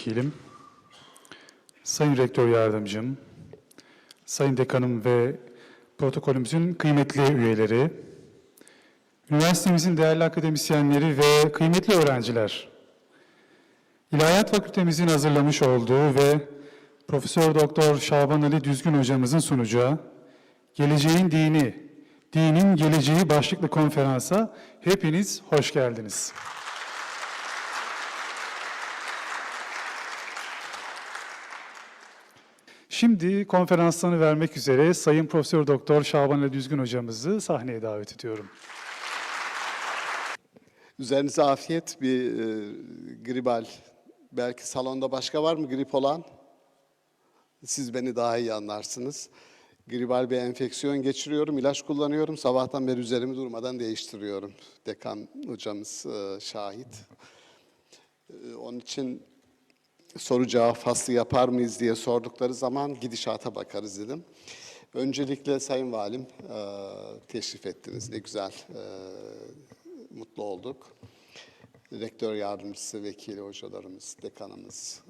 Vekilim, Sayın Rektör Yardımcım, Sayın Dekanım ve protokolümüzün kıymetli üyeleri, üniversitemizin değerli akademisyenleri ve kıymetli öğrenciler, İlahiyat Fakültemizin hazırlamış olduğu ve Profesör Doktor Şaban Ali Düzgün hocamızın sunacağı Geleceğin Dini, Dinin Geleceği başlıklı konferansa hepiniz hoş geldiniz. Şimdi konferanslarını vermek üzere Sayın Profesör Doktor Şaban Ali Düzgün hocamızı sahneye davet ediyorum. Üzerinize afiyet. Bir gribal. Belki salonda başka var mı grip olan? Siz beni daha iyi anlarsınız. Gribal bir enfeksiyon geçiriyorum, ilaç kullanıyorum. Sabahtan beri üzerimi durmadan değiştiriyorum. Dekan hocamız şahit. Onun için soru cevap faslı yapar mıyız diye sordukları zaman gidişata bakarız dedim. Öncelikle Sayın Valim teşrif ettiniz. Ne güzel, mutlu olduk. Rektör yardımcısı, vekili hocalarımız, dekanımız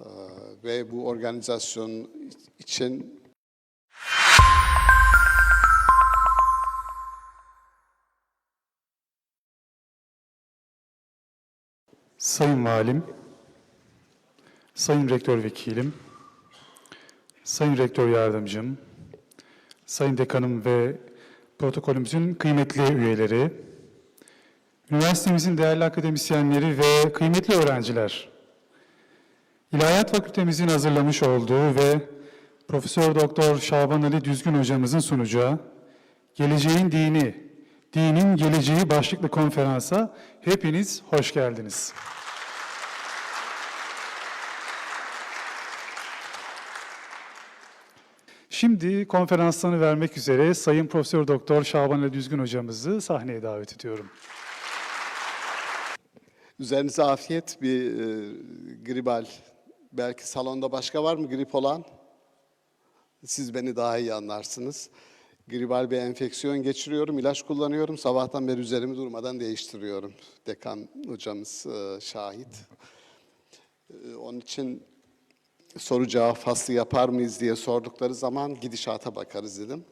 ve bu organizasyon için Sayın Valim, Sayın Rektör Vekilim, Sayın Rektör Yardımcım, Sayın Dekanım ve protokolümüzün kıymetli üyeleri, üniversitemizin değerli akademisyenleri ve kıymetli öğrenciler, İlahiyat Fakültemizin hazırlamış olduğu ve Profesör Doktor Şaban Ali Düzgün hocamızın sunacağı Geleceğin Dini, Dinin Geleceği başlıklı konferansa hepiniz hoş geldiniz. Şimdi konferanslarını vermek üzere Sayın Profesör Doktor Şaban Ali Düzgün hocamızı sahneye davet ediyorum. üzerinize afiyet. Bir gribal. Belki salonda başka var mı grip olan? Siz beni daha iyi anlarsınız. Gribal bir enfeksiyon geçiriyorum, ilaç kullanıyorum. Sabahtan beri üzerimi durmadan değiştiriyorum. Dekan hocamız şahit. Onun için soru cevap faslı yapar mıyız diye sordukları zaman gidişata bakarız dedim.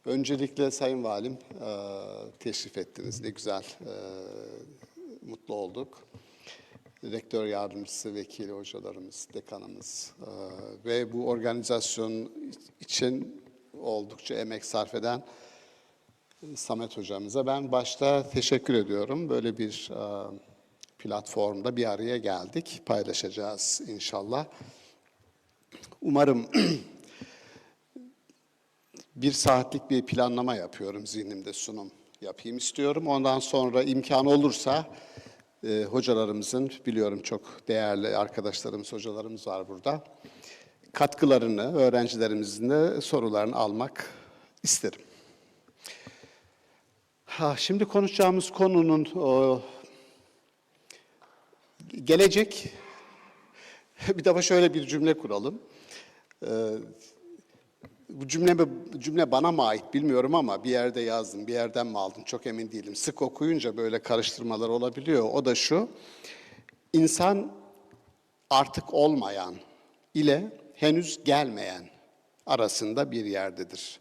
Öncelikle Sayın Valim teşrif ettiniz. Ne güzel, mutlu olduk. Rektör yardımcısı, vekili hocalarımız, dekanımız ve bu organizasyon için oldukça emek sarf eden Samet hocamıza ben başta teşekkür ediyorum. Böyle bir platformda bir araya geldik. Paylaşacağız inşallah. Umarım bir saatlik bir planlama yapıyorum, zihnimde sunum yapayım istiyorum. Ondan sonra imkanı olursa hocalarımızın, biliyorum çok değerli arkadaşlarımız, hocalarımız var burada, katkılarını, öğrencilerimizin de sorularını almak isterim. Şimdi konuşacağımız konunun gelecek, bir defa şöyle bir cümle kuralım. Bu cümle bana mı ait bilmiyorum ama bir yerde yazdım, bir yerden mi aldım çok emin değilim. Sık okuyunca böyle karıştırmalar olabiliyor. O da şu, insan artık olmayan ile henüz gelmeyen arasında bir yerdedir.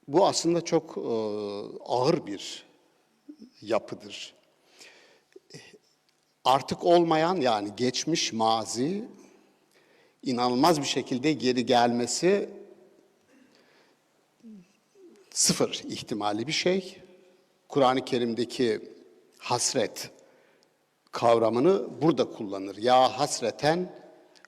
Bu aslında çok ağır bir yapıdır. Artık olmayan, yani geçmiş, mazi, inanılmaz bir şekilde geri gelmesi sıfır ihtimali bir şey. Kur'an-ı Kerim'deki hasret kavramını burada kullanır. Ya hasreten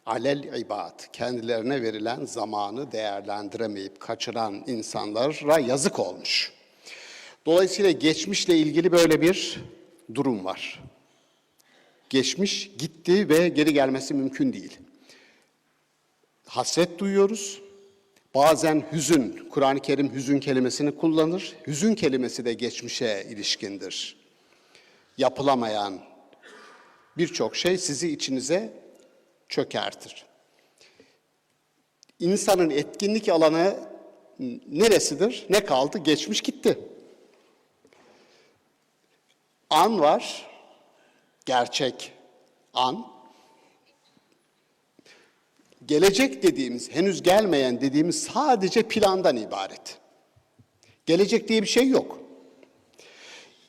alel ibad. Kendilerine verilen zamanı değerlendiremeyip kaçıran insanlara yazık olmuş. Dolayısıyla geçmişle ilgili böyle bir durum var. Geçmiş gitti ve geri gelmesi mümkün değil. Hasret duyuyoruz. Bazen hüzün, Kur'an-ı Kerim hüzün kelimesini kullanır. Hüzün kelimesi de geçmişe ilişkindir. Yapılamayan birçok şey sizi içinize çökertir. İnsanın etkinlik alanı neresidir? Ne kaldı? Geçmiş gitti. An var, gerçek an. Gelecek dediğimiz, henüz gelmeyen dediğimiz sadece plandan ibaret. Gelecek diye bir şey yok.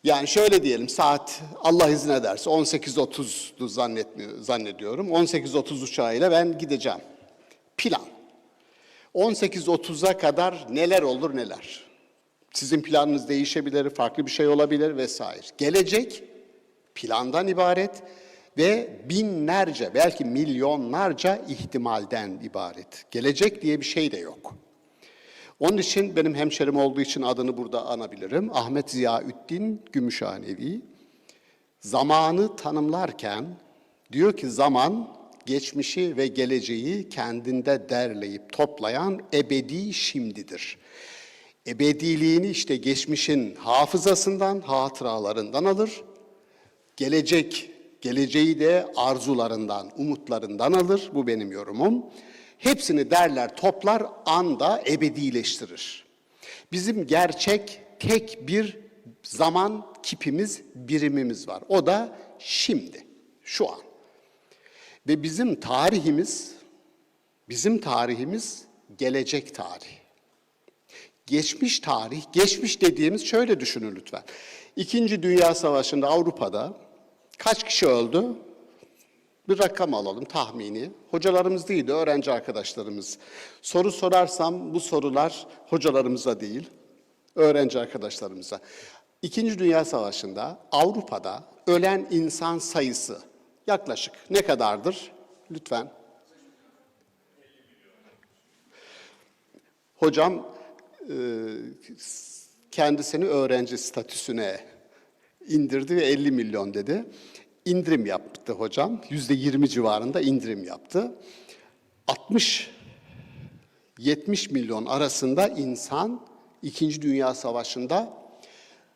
Yani şöyle diyelim, saat Allah izin ederse 18.30'du zannediyorum. 18.30 uçağıyla ben gideceğim. Plan. 18.30'a kadar neler olur neler. Sizin planınız değişebilir, farklı bir şey olabilir vesaire. Gelecek plandan ibaret ve binlerce, belki milyonlarca ihtimalden ibaret. Gelecek diye bir şey de yok. Onun için benim hemşerim olduğu için adını burada anabilirim. Ahmet Ziyaüddin Gümüşhanevi zamanı tanımlarken diyor ki zaman geçmişi ve geleceği kendinde derleyip toplayan ebedi şimdidir. Ebediliğini işte geçmişin hafızasından, hatıralarından alır. Geleceği de arzularından, umutlarından alır. Bu benim yorumum. Hepsini derler, toplar, anda ebedileştirir. Bizim gerçek tek bir zaman kipimiz, birimimiz var. O da şimdi, şu an. Ve bizim tarihimiz gelecek tarihi. Geçmiş tarih, geçmiş dediğimiz şöyle düşünün lütfen. İkinci Dünya Savaşı'nda Avrupa'da kaç kişi öldü? Bir rakam alalım tahmini. Hocalarımız değil de öğrenci arkadaşlarımız. Soru sorarsam bu sorular hocalarımıza değil, öğrenci arkadaşlarımıza. İkinci Dünya Savaşı'nda Avrupa'da ölen insan sayısı yaklaşık ne kadardır? Lütfen. Hocam kendisini öğrenci statüsüne indirdi ve 50 milyon dedi. İndirim yaptı hocam. %20 civarında indirim yaptı. 60-70 milyon arasında insan İkinci Dünya Savaşı'nda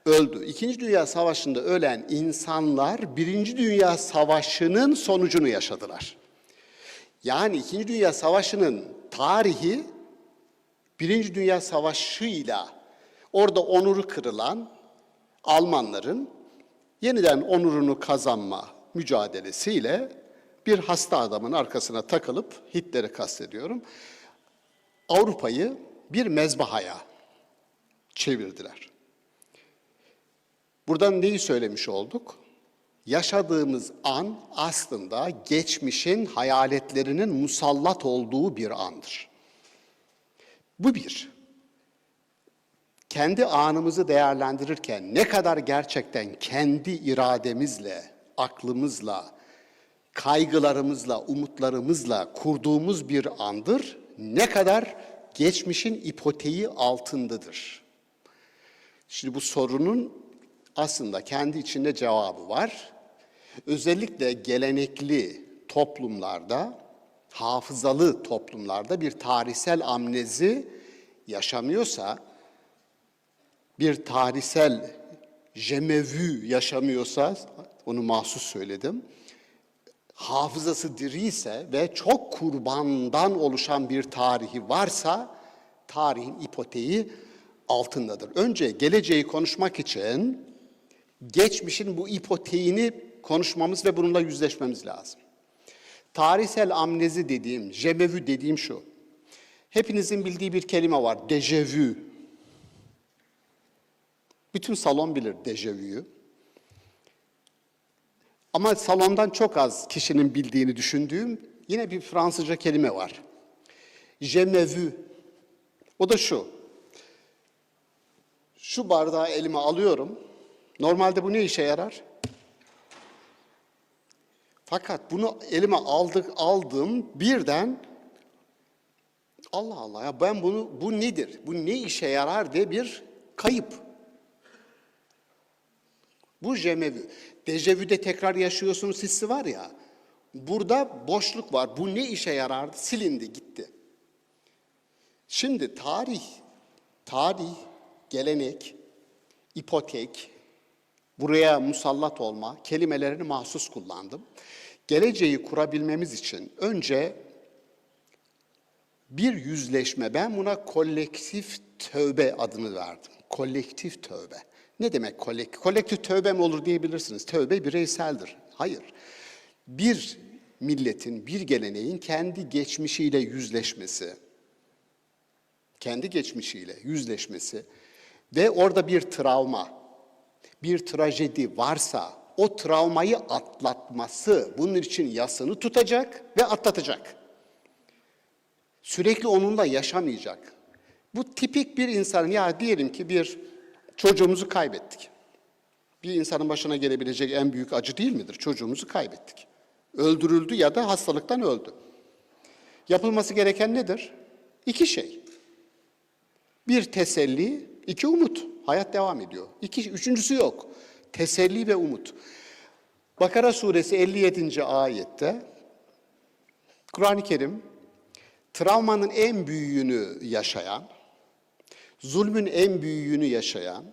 öldü. İkinci Dünya Savaşı'nda ölen insanlar Birinci Dünya Savaşı'nın sonucunu yaşadılar. Yani İkinci Dünya Savaşı'nın tarihi Birinci Dünya Savaşı'yla orada onuru kırılan Almanların yeniden onurunu kazanma mücadelesiyle bir hasta adamın arkasına takılıp, Hitler'i kastediyorum, Avrupa'yı bir mezbahaya çevirdiler. Buradan neyi söylemiş olduk? Yaşadığımız an aslında geçmişin hayaletlerinin musallat olduğu bir andır. Bu bir. Kendi anımızı değerlendirirken ne kadar gerçekten kendi irademizle, aklımızla, kaygılarımızla, umutlarımızla kurduğumuz bir andır, ne kadar geçmişin ipoteği altındadır. Şimdi bu sorunun aslında kendi içinde cevabı var. Özellikle gelenekli toplumlarda, hafızalı toplumlarda bir tarihsel amnezi yaşamıyorsa, bir tarihsel jemevü yaşamıyorsa, onu mahsus söyledim, hafızası diriyse ve çok kurbandan oluşan bir tarihi varsa, tarihin ipoteği altındadır. Önce geleceği konuşmak için geçmişin bu ipoteğini konuşmamız ve bununla yüzleşmemiz lazım. Tarihsel amnezi dediğim, jemevü dediğim şu. Hepinizin bildiği bir kelime var, dejavü. Bütün salon bilir dejavüyü. Ama salondan çok az kişinin bildiğini düşündüğüm yine bir Fransızca kelime var. Je me vu. O da şu. Şu bardağı elime alıyorum. Normalde bu ne işe yarar? Fakat bunu elime aldım birden Allah Allah ya ben bu nedir? Bu ne işe yarar diye bir kayıp. Bu jemevü. Dejavüde tekrar yaşıyorsunuz hissi var ya. Burada boşluk var. Bu ne işe yarardı? Silindi, gitti. Şimdi tarih, gelenek, ipotek, buraya musallat olma kelimelerini mahsus kullandım. Geleceği kurabilmemiz için önce bir yüzleşme, ben buna kolektif tövbe adını verdim. Kolektif tövbe. Ne demek kolektif? Kolektif tövbe mi olur diyebilirsiniz. Tövbe bireyseldir. Hayır. Bir milletin, bir geleneğin kendi geçmişiyle yüzleşmesi, kendi geçmişiyle yüzleşmesi ve orada bir travma, bir trajedi varsa o travmayı atlatması, bunun için yasını tutacak ve atlatacak. Sürekli onunla yaşamayacak. Bu tipik bir insanın, ya diyelim ki bir çocuğumuzu kaybettik. Bir insanın başına gelebilecek en büyük acı değil midir? Çocuğumuzu kaybettik. Öldürüldü ya da hastalıktan öldü. Yapılması gereken nedir? İki şey. Bir teselli, iki umut. Hayat devam ediyor. Üçüncüsü yok. Teselli ve umut. Bakara suresi 57. ayette Kur'an-ı Kerim travmanın en büyüğünü yaşayan, zulmün en büyüğünü yaşayan,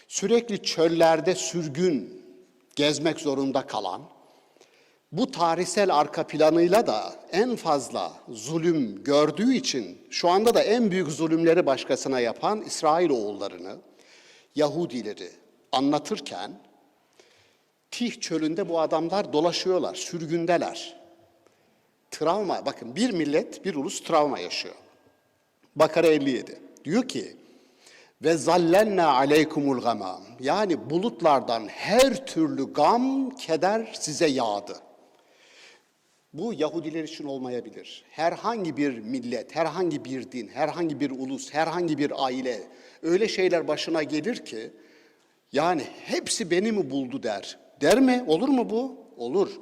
sürekli çöllerde sürgün gezmek zorunda kalan, bu tarihsel arka planıyla da en fazla zulüm gördüğü için şu anda da en büyük zulümleri başkasına yapan İsrailoğullarını, Yahudileri anlatırken Tih çölünde bu adamlar dolaşıyorlar, sürgündeler. Travma, bakın bir millet, bir ulus travma yaşıyor. Bakara 57 diyor ki ve zallenna aleykumul gamam, yani bulutlardan her türlü gam, keder size yağdı. Bu Yahudiler için olmayabilir. Herhangi bir millet, herhangi bir din, herhangi bir ulus, herhangi bir aile öyle şeyler başına gelir ki yani hepsi beni mi buldu der. Der mi? Olur mu bu? Olur.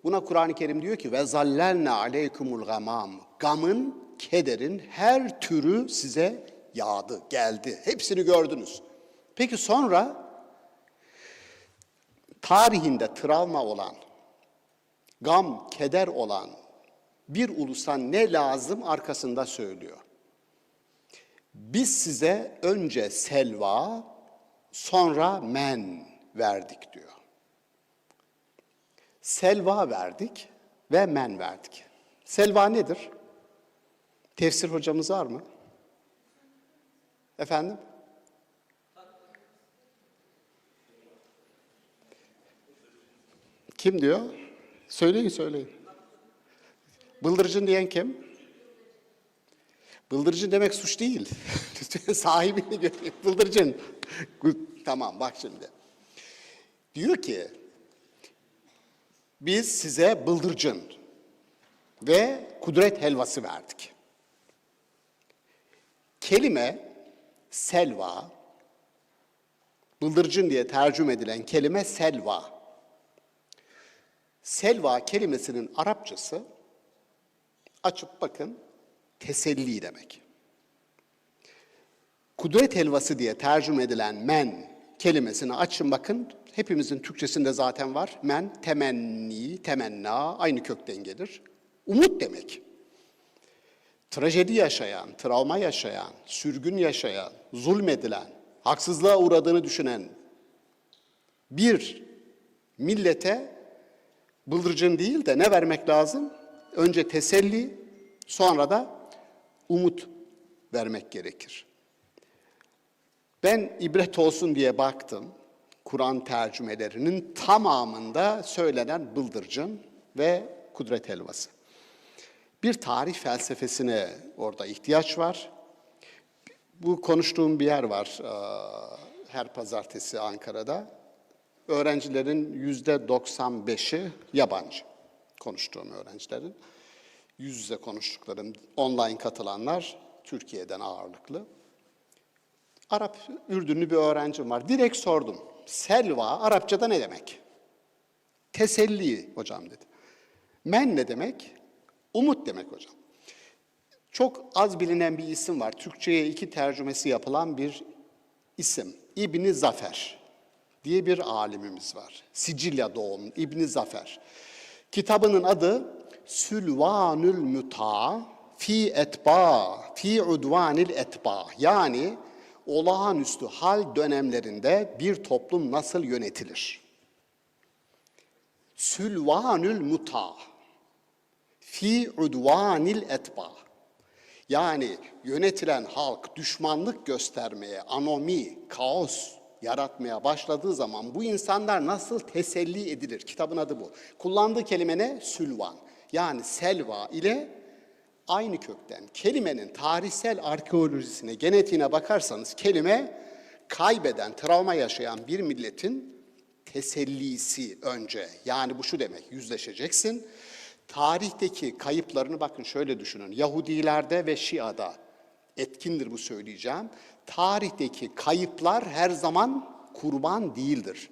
Buna Kur'an-ı Kerim diyor ki ve zallelna aleykumul gamam. Gamın, kederin her türü size yağdı, geldi. Hepsini gördünüz. Peki sonra tarihinde travma olan, gam, keder olan bir ulusa ne lazım arkasında söylüyor. Biz size önce selva, sonra men verdik diyor. Selva verdik ve men verdik. Selva nedir? Tefsir hocamız var mı? Efendim? Kim diyor? Söyleyin. Bıldırcın diyen kim? Bıldırcın demek suç değil. Sahibini görüyor. Bıldırcın. Tamam bak şimdi. Diyor ki biz size bıldırcın ve kudret helvası verdik. Kelime selva, bıldırcın diye tercüme edilen kelime selva. Selva kelimesinin Arapçası, açıp bakın, teselli demek. Kudret helvası diye tercüme edilen men kelimesini açın bakın, hepimizin Türkçesinde zaten var. Men, temenni, temenna, aynı kökten gelir. Umut demek. Trajedi yaşayan, travma yaşayan, sürgün yaşayan, zulmedilen, haksızlığa uğradığını düşünen bir millete bıldırcın değil de ne vermek lazım? Önce teselli, sonra da umut vermek gerekir. Ben ibret olsun diye baktım. Kur'an tercümelerinin tamamında söylenen bıldırcın ve kudret helvası. Bir tarih felsefesine orada ihtiyaç var. Bu konuştuğum bir yer var her pazartesi Ankara'da. Öğrencilerin %95'i yabancı, konuştuğum öğrencilerin. Yüz yüze konuştuklarım, online katılanlar Türkiye'den ağırlıklı. Arap, Ürdünlü bir öğrencim var. Direkt sordum. Selva Arapçada ne demek? Teselli hocam dedi. Men ne demek? Umut demek hocam. Çok az bilinen bir isim var. Türkçe'ye 2 tercümesi yapılan bir isim. İbn Zafer diye bir alimimiz var. Sicilya doğumlu İbn Zafer. Kitabının adı Sülvanül Müta fi etba fi udvanil etba. Yani olağanüstü hal dönemlerinde bir toplum nasıl yönetilir? Sülvanül Müta fi udvanil etba. Yani yönetilen halk düşmanlık göstermeye, anomi, kaos yaratmaya başladığı zaman bu insanlar nasıl teselli edilir? Kitabın adı bu. Kullandığı kelime ne? Sülvan. Yani selva ile aynı kökten. Kelimenin tarihsel arkeolojisine, genetiğine bakarsanız kelime kaybeden, travma yaşayan bir milletin tesellisi önce. Yani bu şu demek, yüzleşeceksin. Tarihteki kayıplarını bakın şöyle düşünün. Yahudilerde ve Şia'da etkindir bu söyleyeceğim. Tarihteki kayıplar her zaman kurban değildir.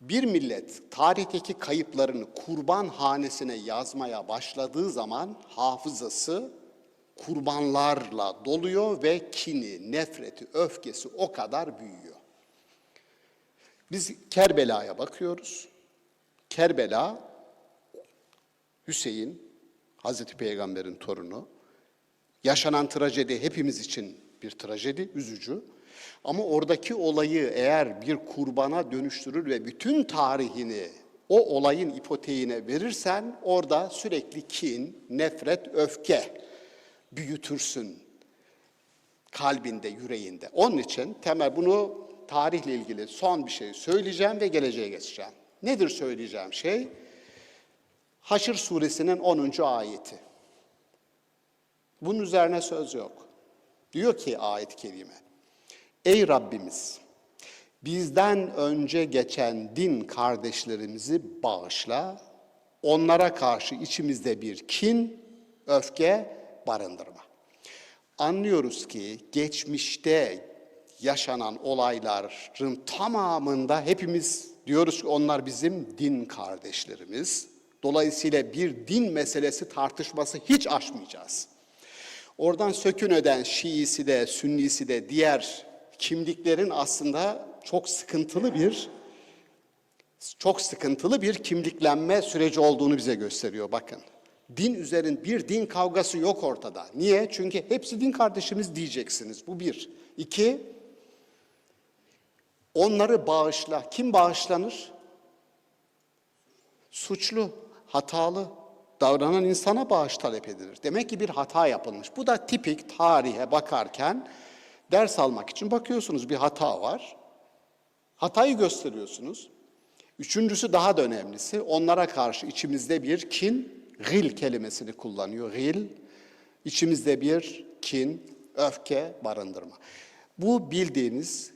Bir millet tarihteki kayıplarını kurban hanesine yazmaya başladığı zaman hafızası kurbanlarla doluyor ve kini, nefreti, öfkesi o kadar büyüyor. Biz Kerbela'ya bakıyoruz. Kerbela, Hüseyin, Hazreti Peygamber'in torunu. Yaşanan trajedi hepimiz için bir trajedi, üzücü. Ama oradaki olayı eğer bir kurbana dönüştürür ve bütün tarihini o olayın ipoteğine verirsen orada sürekli kin, nefret, öfke büyütürsün kalbinde, yüreğinde. Onun için temel bunu tarihle ilgili son bir şey söyleyeceğim ve geleceğe geçeceğim. Nedir söyleyeceğim şey? Haşr suresinin 10. ayeti. Bunun üzerine söz yok. Diyor ki ayet-i kerime, ey Rabbimiz, bizden önce geçen din kardeşlerimizi bağışla, onlara karşı içimizde bir kin, öfke barındırma. Anlıyoruz ki geçmişte yaşanan olayların tamamında hepimiz diyoruz ki onlar bizim din kardeşlerimiz. Dolayısıyla bir din meselesi tartışması hiç aşmayacağız. Oradan sökün öden Şiisi de, Sünnisi de, diğer kimliklerin aslında çok sıkıntılı bir kimliklenme süreci olduğunu bize gösteriyor bakın. Bir din kavgası yok ortada. Niye? Çünkü hepsi din kardeşimiz diyeceksiniz. Bu bir. İki, onları bağışla. Kim bağışlanır? Suçlu, hatalı davranan insana bağış talep edilir. Demek ki bir hata yapılmış. Bu da tipik tarihe bakarken ders almak için bakıyorsunuz bir hata var. Hatayı gösteriyorsunuz. Üçüncüsü daha da önemlisi onlara karşı içimizde bir kin, gil kelimesini kullanıyor. Gil, içimizde bir kin, öfke barındırma. Bu bildiğiniz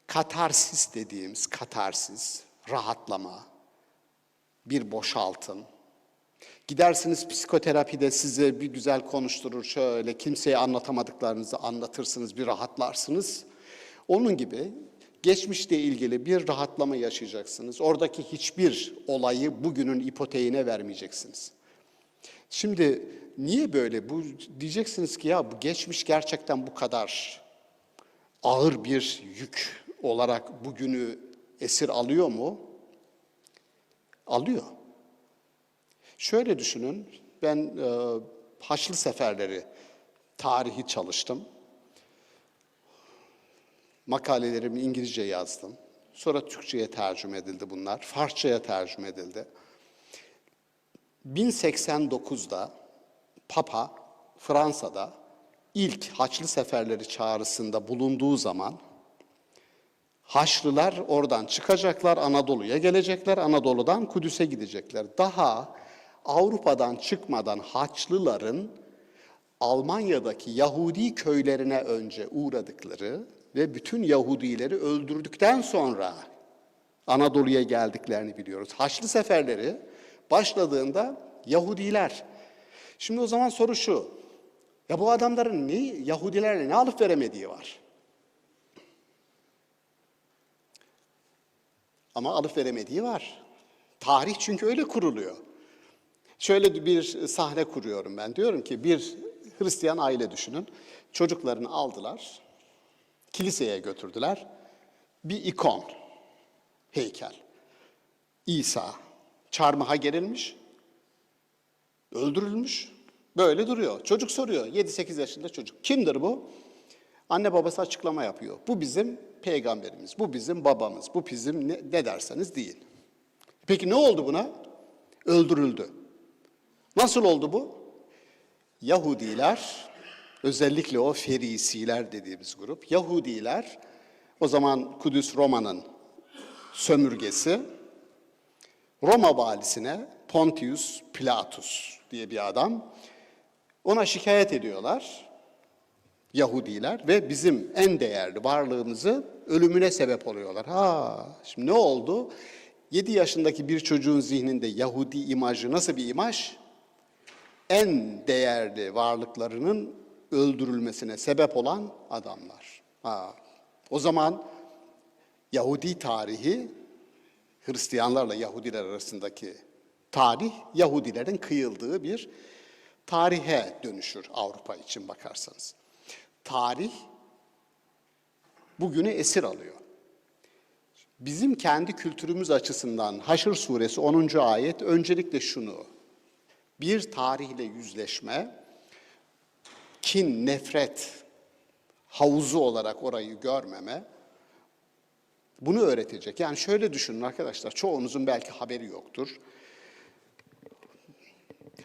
katarsis dediğimiz rahatlama, bir boşaltın. Gidersiniz psikoterapide size bir güzel konuşturur, şöyle kimseye anlatamadıklarınızı anlatırsınız, bir rahatlarsınız. Onun gibi geçmişle ilgili bir rahatlama yaşayacaksınız. Oradaki hiçbir olayı bugünün ipoteğine vermeyeceksiniz. Şimdi niye böyle? Diyeceksiniz ki ya bu geçmiş gerçekten bu kadar ağır bir yük olarak bugünü esir alıyor mu? Alıyor. Şöyle düşünün, ben Haçlı Seferleri tarihi çalıştım. Makalelerimi İngilizce yazdım. Sonra Türkçe'ye tercüme edildi bunlar. Farsça'ya tercüme edildi. 1089'da Papa Fransa'da ilk Haçlı Seferleri çağrısında bulunduğu zaman Haçlılar oradan çıkacaklar, Anadolu'ya gelecekler, Anadolu'dan Kudüs'e gidecekler. Daha Avrupa'dan çıkmadan Haçlıların Almanya'daki Yahudi köylerine önce uğradıkları ve bütün Yahudileri öldürdükten sonra Anadolu'ya geldiklerini biliyoruz. Haçlı seferleri başladığında Yahudiler. Şimdi o zaman soru şu, ya bu adamların Yahudilerle ne alıp veremediği var? Ama alıp veremediği var. Tarih çünkü öyle kuruluyor. Şöyle bir sahne kuruyorum ben. Diyorum ki bir Hristiyan aile düşünün. Çocuklarını aldılar, kiliseye götürdüler. Bir ikon, heykel. İsa çarmıha gerilmiş, öldürülmüş. Böyle duruyor. Çocuk soruyor, 7-8 yaşında çocuk. Kimdir bu? Anne babası açıklama yapıyor. Bu bizim peygamberimiz, bu bizim babamız, bu bizim ne derseniz deyin. Peki ne oldu buna? Öldürüldü. Nasıl oldu bu? Yahudiler, özellikle o Ferisiler dediğimiz grup, Yahudiler, o zaman Kudüs Roma'nın sömürgesi, Roma valisine Pontius Pilatus diye bir adam. Ona şikayet ediyorlar Yahudiler ve bizim en değerli varlığımızı ölümüne sebep oluyorlar. Şimdi ne oldu? 7 yaşındaki bir çocuğun zihninde Yahudi imajı nasıl bir imaj? En değerli varlıklarının öldürülmesine sebep olan adamlar. O zaman Yahudi tarihi, Hristiyanlarla Yahudiler arasındaki tarih, Yahudilerin kıyıldığı bir tarihe dönüşür Avrupa için bakarsanız. Tarih bugünü esir alıyor. Bizim kendi kültürümüz açısından Haşr suresi 10. ayet öncelikle şunu, bir tarihle yüzleşme, kin, nefret havuzu olarak orayı görmeme, bunu öğretecek. Yani şöyle düşünün arkadaşlar, çoğunuzun belki haberi yoktur.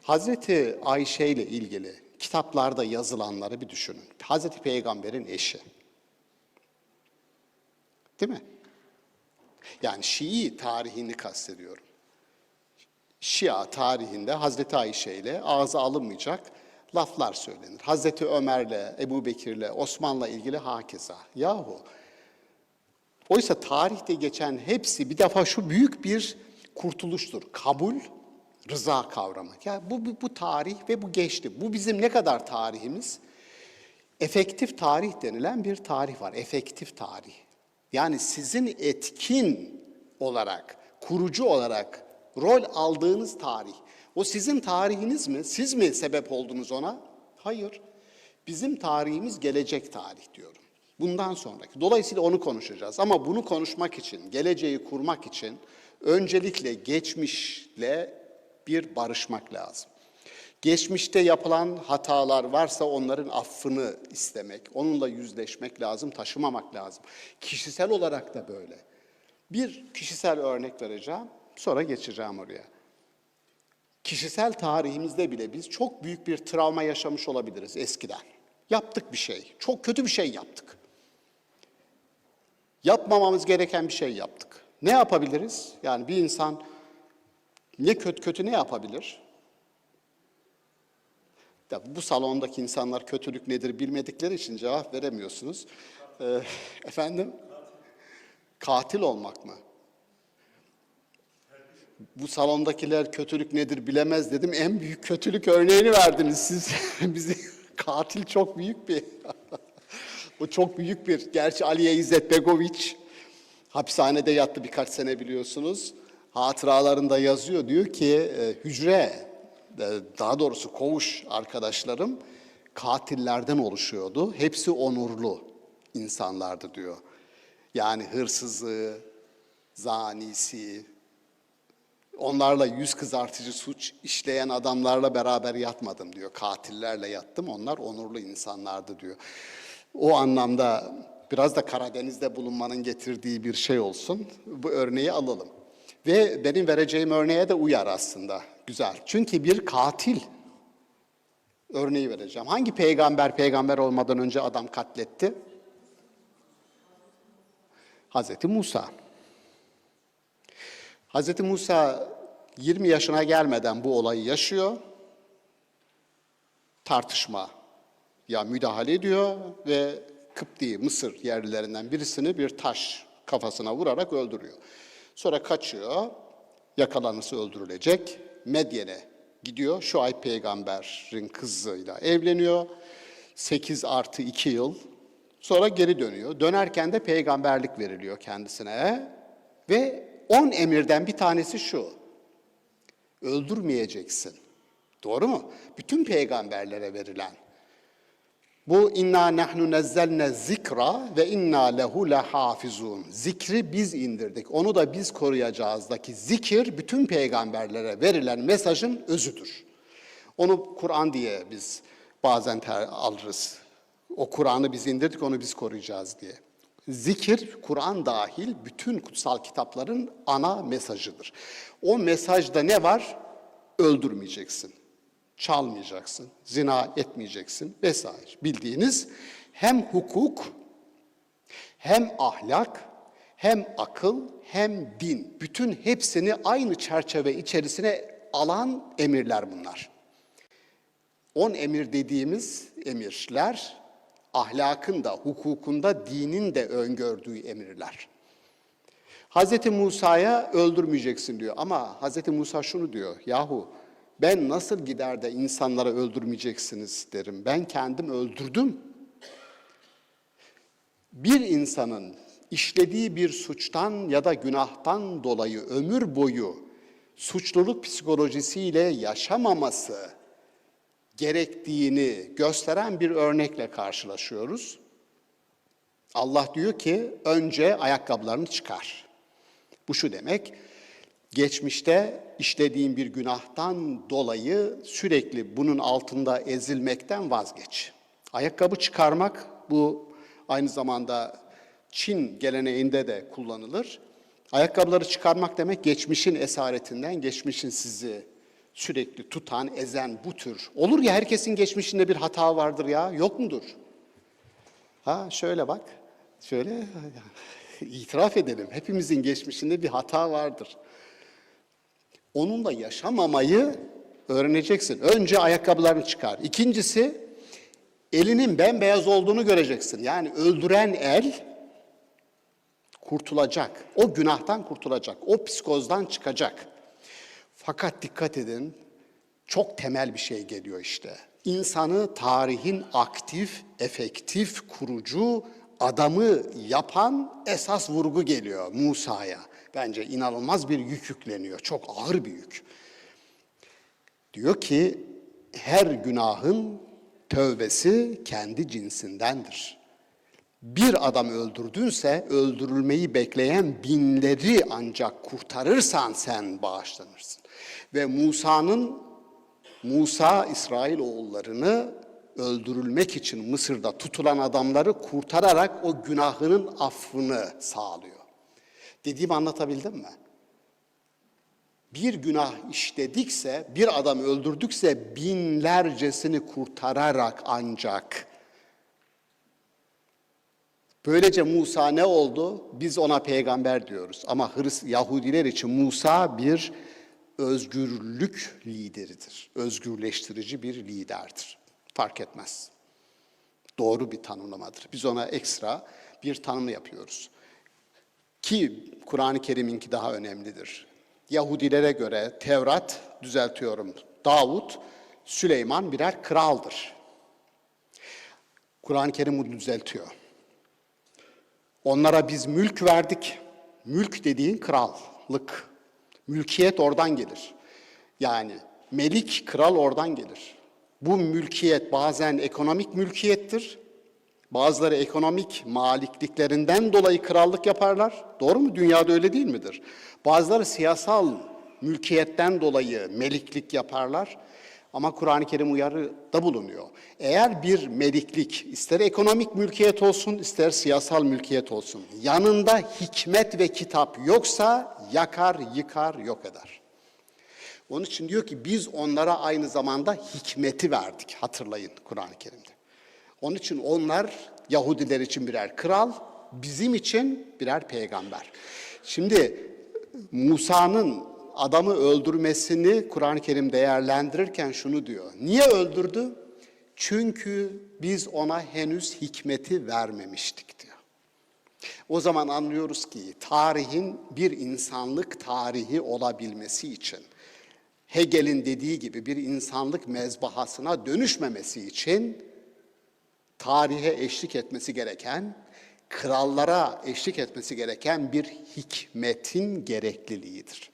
Hazreti Ayşe ile ilgili kitaplarda yazılanları bir düşünün. Hazreti Peygamber'in eşi. Değil mi? Yani Şii tarihini kastediyorum. Şia tarihinde Hazreti Ayşe ile ağza alınmayacak laflar söylenir. Hazreti Ömer'le, Ebu Bekir'le, Osman'la ilgili hakeza. Oysa tarihte geçen hepsi bir defa şu büyük bir kurtuluştur. Kabul, rıza kavramı. Yani bu tarih ve bu geçti. Bu bizim ne kadar tarihimiz? Efektif tarih denilen bir tarih var. Efektif tarih. Yani sizin etkin olarak, kurucu olarak rol aldığınız tarih. O sizin tarihiniz mi? Siz mi sebep oldunuz ona? Hayır. Bizim tarihimiz gelecek tarih diyorum. Bundan sonraki. Dolayısıyla onu konuşacağız. Ama bunu konuşmak için, geleceği kurmak için öncelikle geçmişle bir barışmak lazım. Geçmişte yapılan hatalar varsa onların affını istemek, onunla yüzleşmek lazım, taşımamak lazım. Kişisel olarak da böyle. Bir kişisel örnek vereceğim, sonra geçeceğim oraya. Kişisel tarihimizde bile biz çok büyük bir travma yaşamış olabiliriz eskiden. Yaptık bir şey, çok kötü bir şey yaptık. Yapmamamız gereken bir şey yaptık. Ne yapabiliriz? Yani bir insan kötü ne yapabilir? Bu salondaki insanlar kötülük nedir bilmedikleri için cevap veremiyorsunuz. Efendim? Katil olmak mı? Bu salondakiler kötülük nedir bilemez dedim. En büyük kötülük örneğini verdiniz siz. Bizi katil çok büyük bir. O çok büyük bir. Gerçi Aliye İzzet Begoviç hapishanede yattı birkaç sene biliyorsunuz. Hatıralarında yazıyor. Diyor ki hücre, daha doğrusu koğuş arkadaşlarım katillerden oluşuyordu. Hepsi onurlu insanlardı diyor. Yani hırsızı, zanisi, onlarla yüz kızartıcı suç işleyen adamlarla beraber yatmadım diyor. Katillerle yattım, onlar onurlu insanlardı diyor. O anlamda biraz da Karadeniz'de bulunmanın getirdiği bir şey olsun. Bu örneği alalım. Ve benim vereceğim örneğe de uyar aslında. Güzel. Çünkü bir katil örneği vereceğim. Hangi peygamber olmadan önce adam katletti? Hazreti Musa. Hazreti Musa 20 yaşına gelmeden bu olayı yaşıyor. Tartışma ya müdahale ediyor ve Kıpti, Mısır yerlilerinden birisini bir taş kafasına vurarak öldürüyor. Sonra kaçıyor, yakalanırsa öldürülecek. Medyen'e gidiyor, Şuayb peygamberin kızıyla evleniyor. 8+2 yıl. Sonra geri dönüyor. Dönerken de peygamberlik veriliyor kendisine. Ve 10 emirden bir tanesi şu: öldürmeyeceksin. Doğru mu? Bütün peygamberlere verilen. Bu inna nahnu nezzelne zikra ve inna lehu lehafizun. Zikri biz indirdik. Onu da biz koruyacağızdaki zikir bütün peygamberlere verilen mesajın özüdür. Onu Kur'an diye biz bazen alırız. O Kur'an'ı biz indirdik, onu biz koruyacağız diye. Zikir, Kur'an dahil bütün kutsal kitapların ana mesajıdır. O mesajda ne var? Öldürmeyeceksin, çalmayacaksın, zina etmeyeceksin vesaire. Bildiğiniz hem hukuk, hem ahlak, hem akıl, hem din. Bütün hepsini aynı çerçeve içerisine alan emirler bunlar. 10 emir dediğimiz emirler, ahlakın da, hukukun da, dinin de öngördüğü emirler. Hz. Musa'ya öldürmeyeceksin diyor ama Hz. Musa şunu diyor, yahu ben nasıl gider de insanlara öldürmeyeceksiniz derim, ben kendim öldürdüm. Bir insanın işlediği bir suçtan ya da günahtan dolayı ömür boyu suçluluk psikolojisiyle yaşamaması gerektiğini gösteren bir örnekle karşılaşıyoruz. Allah diyor ki önce ayakkabılarını çıkar. Bu şu demek, geçmişte işlediğin bir günahtan dolayı sürekli bunun altında ezilmekten vazgeç. Ayakkabı çıkarmak, bu aynı zamanda Çin geleneğinde de kullanılır. Ayakkabıları çıkarmak demek geçmişin esaretinden, geçmişin sizi sürekli tutan, ezen bu tür. Olur ya, herkesin geçmişinde bir hata vardır ya, yok mudur? Ha şöyle bak, şöyle itiraf edelim. Hepimizin geçmişinde bir hata vardır. Onunla yaşamamayı öğreneceksin. Önce ayakkabılarını çıkar. İkincisi, elinin bembeyaz olduğunu göreceksin. Yani öldüren el kurtulacak. O günahtan kurtulacak. O psikozdan çıkacak. Fakat dikkat edin, çok temel bir şey geliyor işte. İnsanı tarihin aktif, efektif, kurucu adamı yapan esas vurgu geliyor Musa'ya. Bence inanılmaz bir yük yükleniyor, çok ağır bir yük. Diyor ki, her günahın tövbesi kendi cinsindendir. Bir adam öldürdünse, öldürülmeyi bekleyen binleri ancak kurtarırsan sen bağışlanırsın. Ve Musa İsrailoğullarını öldürülmek için Mısır'da tutulan adamları kurtararak o günahının affını sağlıyor. Dediğimi anlatabildim mi? Bir günah işledikse, bir adam öldürdükse binlercesini kurtararak ancak. Böylece Musa ne oldu? Biz ona peygamber diyoruz. Ama Yahudiler için Musa bir özgürlük lideridir. Özgürleştirici bir liderdir. Fark etmez. Doğru bir tanımlamadır. Biz ona ekstra bir tanım yapıyoruz. Ki Kur'an-ı Kerim'inki daha önemlidir. Yahudilere göre Tevrat, düzeltiyorum, Davut, Süleyman birer kraldır. Kur'an-ı Kerim bunu düzeltiyor. Onlara biz mülk verdik. Mülk dediğin krallık. Mülkiyet oradan gelir. Yani melik, kral oradan gelir. Bu mülkiyet bazen ekonomik mülkiyettir. Bazıları ekonomik malikliklerinden dolayı krallık yaparlar. Doğru mu? Dünyada öyle değil midir? Bazıları siyasal mülkiyetten dolayı meliklik yaparlar. Ama Kur'an-ı Kerim uyarıda bulunuyor. Eğer bir meliklik, ister ekonomik mülkiyet olsun, ister siyasal mülkiyet olsun, yanında hikmet ve kitap yoksa yakar, yıkar, yok eder. Onun için diyor ki biz onlara aynı zamanda hikmeti verdik. Hatırlayın Kur'an-ı Kerim'de. Onun için onlar Yahudiler için birer kral, bizim için birer peygamber. Şimdi Musa'nın adamı öldürmesini Kur'an-ı Kerim değerlendirirken şunu diyor. Niye öldürdü? Çünkü biz ona henüz hikmeti vermemiştik diyor. O zaman anlıyoruz ki tarihin bir insanlık tarihi olabilmesi için, Hegel'in dediği gibi bir insanlık mezbahasına dönüşmemesi için tarihe eşlik etmesi gereken, krallara eşlik etmesi gereken bir hikmetin gerekliliğidir.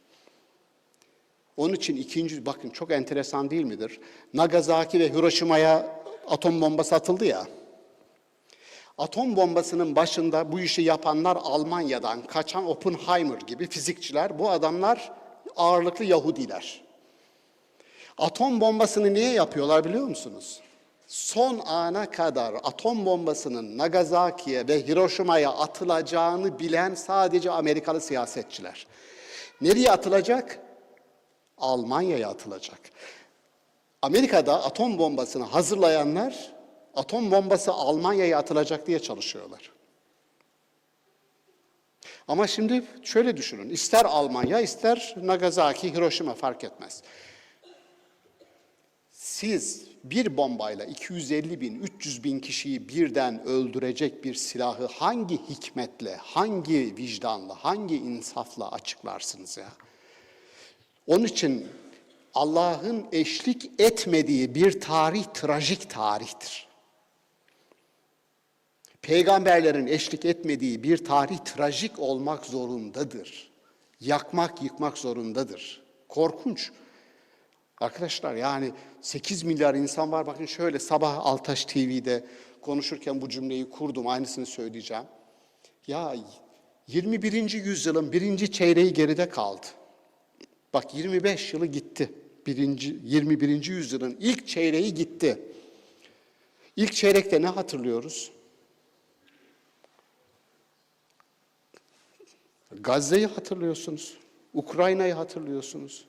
Onun için bakın çok enteresan değil midir? Nagasaki ve Hiroşima'ya atom bombası atıldı ya. Atom bombasının başında bu işi yapanlar Almanya'dan kaçan Oppenheimer gibi fizikçiler, bu adamlar ağırlıklı Yahudiler. Atom bombasını niye yapıyorlar biliyor musunuz? Son ana kadar atom bombasının Nagasaki'ye ve Hiroşima'ya atılacağını bilen sadece Amerikalı siyasetçiler. Nereye atılacak? Almanya'ya atılacak. Amerika'da atom bombasını hazırlayanlar, atom bombası Almanya'ya atılacak diye çalışıyorlar. Ama şimdi şöyle düşünün, ister Almanya, ister Nagasaki, Hiroşima fark etmez. siz bir bombayla 250 bin, 300 bin kişiyi birden öldürecek bir silahı hangi hikmetle, hangi vicdanla, hangi insafla açıklarsınız ya? Onun için Allah'ın eşlik etmediği bir tarih trajik tarihtir. Peygamberlerin eşlik etmediği bir tarih trajik olmak zorundadır. Yakmak, yıkmak zorundadır. Korkunç. Arkadaşlar yani 8 milyar insan var. Bakın şöyle sabah Altaş TV'de konuşurken bu cümleyi kurdum. Aynısını söyleyeceğim. Ya 21. yüzyılın birinci çeyreği geride kaldı. Bak 25 yılı gitti. 21. yüzyılın ilk çeyreği gitti. İlk çeyrekte ne hatırlıyoruz? Gazze'yi hatırlıyorsunuz. Ukrayna'yı hatırlıyorsunuz.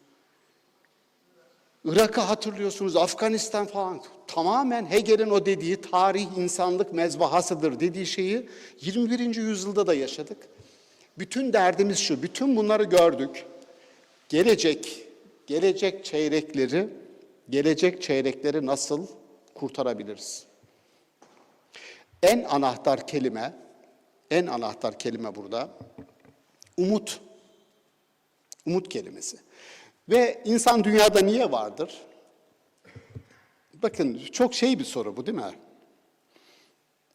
Irak'ı hatırlıyorsunuz, Afganistan falan. Tamamen Hegel'in o dediği tarih insanlık mezbahasıdır dediği şeyi 21. yüzyılda da yaşadık. Bütün derdimiz şu, bütün bunları gördük. Gelecek çeyrekleri nasıl kurtarabiliriz? En anahtar kelime burada umut. Umut kelimesi. Ve insan dünyada niye vardır? Bakın çok bir soru bu değil mi?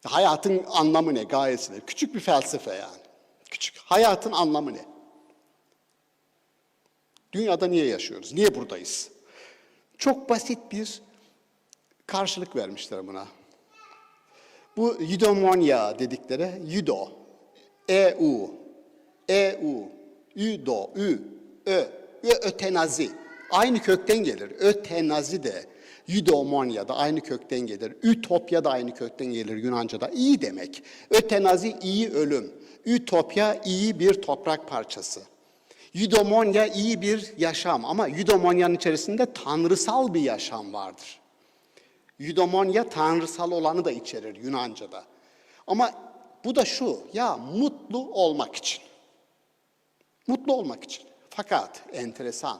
Hayatın anlamı ne, gayesi ne? Küçük bir felsefe yani. Küçük. Hayatın anlamı ne? Dünyada niye yaşıyoruz? Niye buradayız? Çok basit bir karşılık vermişler buna. Bu eudaimonia dedikleri, eudo, eudo, ötenazi. Aynı kökten gelir. Ötenazi de, eudaimonia da aynı kökten gelir. Ütopya da aynı kökten gelir Yunanca'da. İyi demek. Ötenazi iyi ölüm. Ütopya iyi bir toprak parçası. Eudaimonia iyi bir yaşam ama eudaimonia'nın içerisinde tanrısal bir yaşam vardır. Eudaimonia tanrısal olanı da içerir Yunanca'da. Ama bu da şu, ya mutlu olmak için. Mutlu olmak için. Fakat enteresan.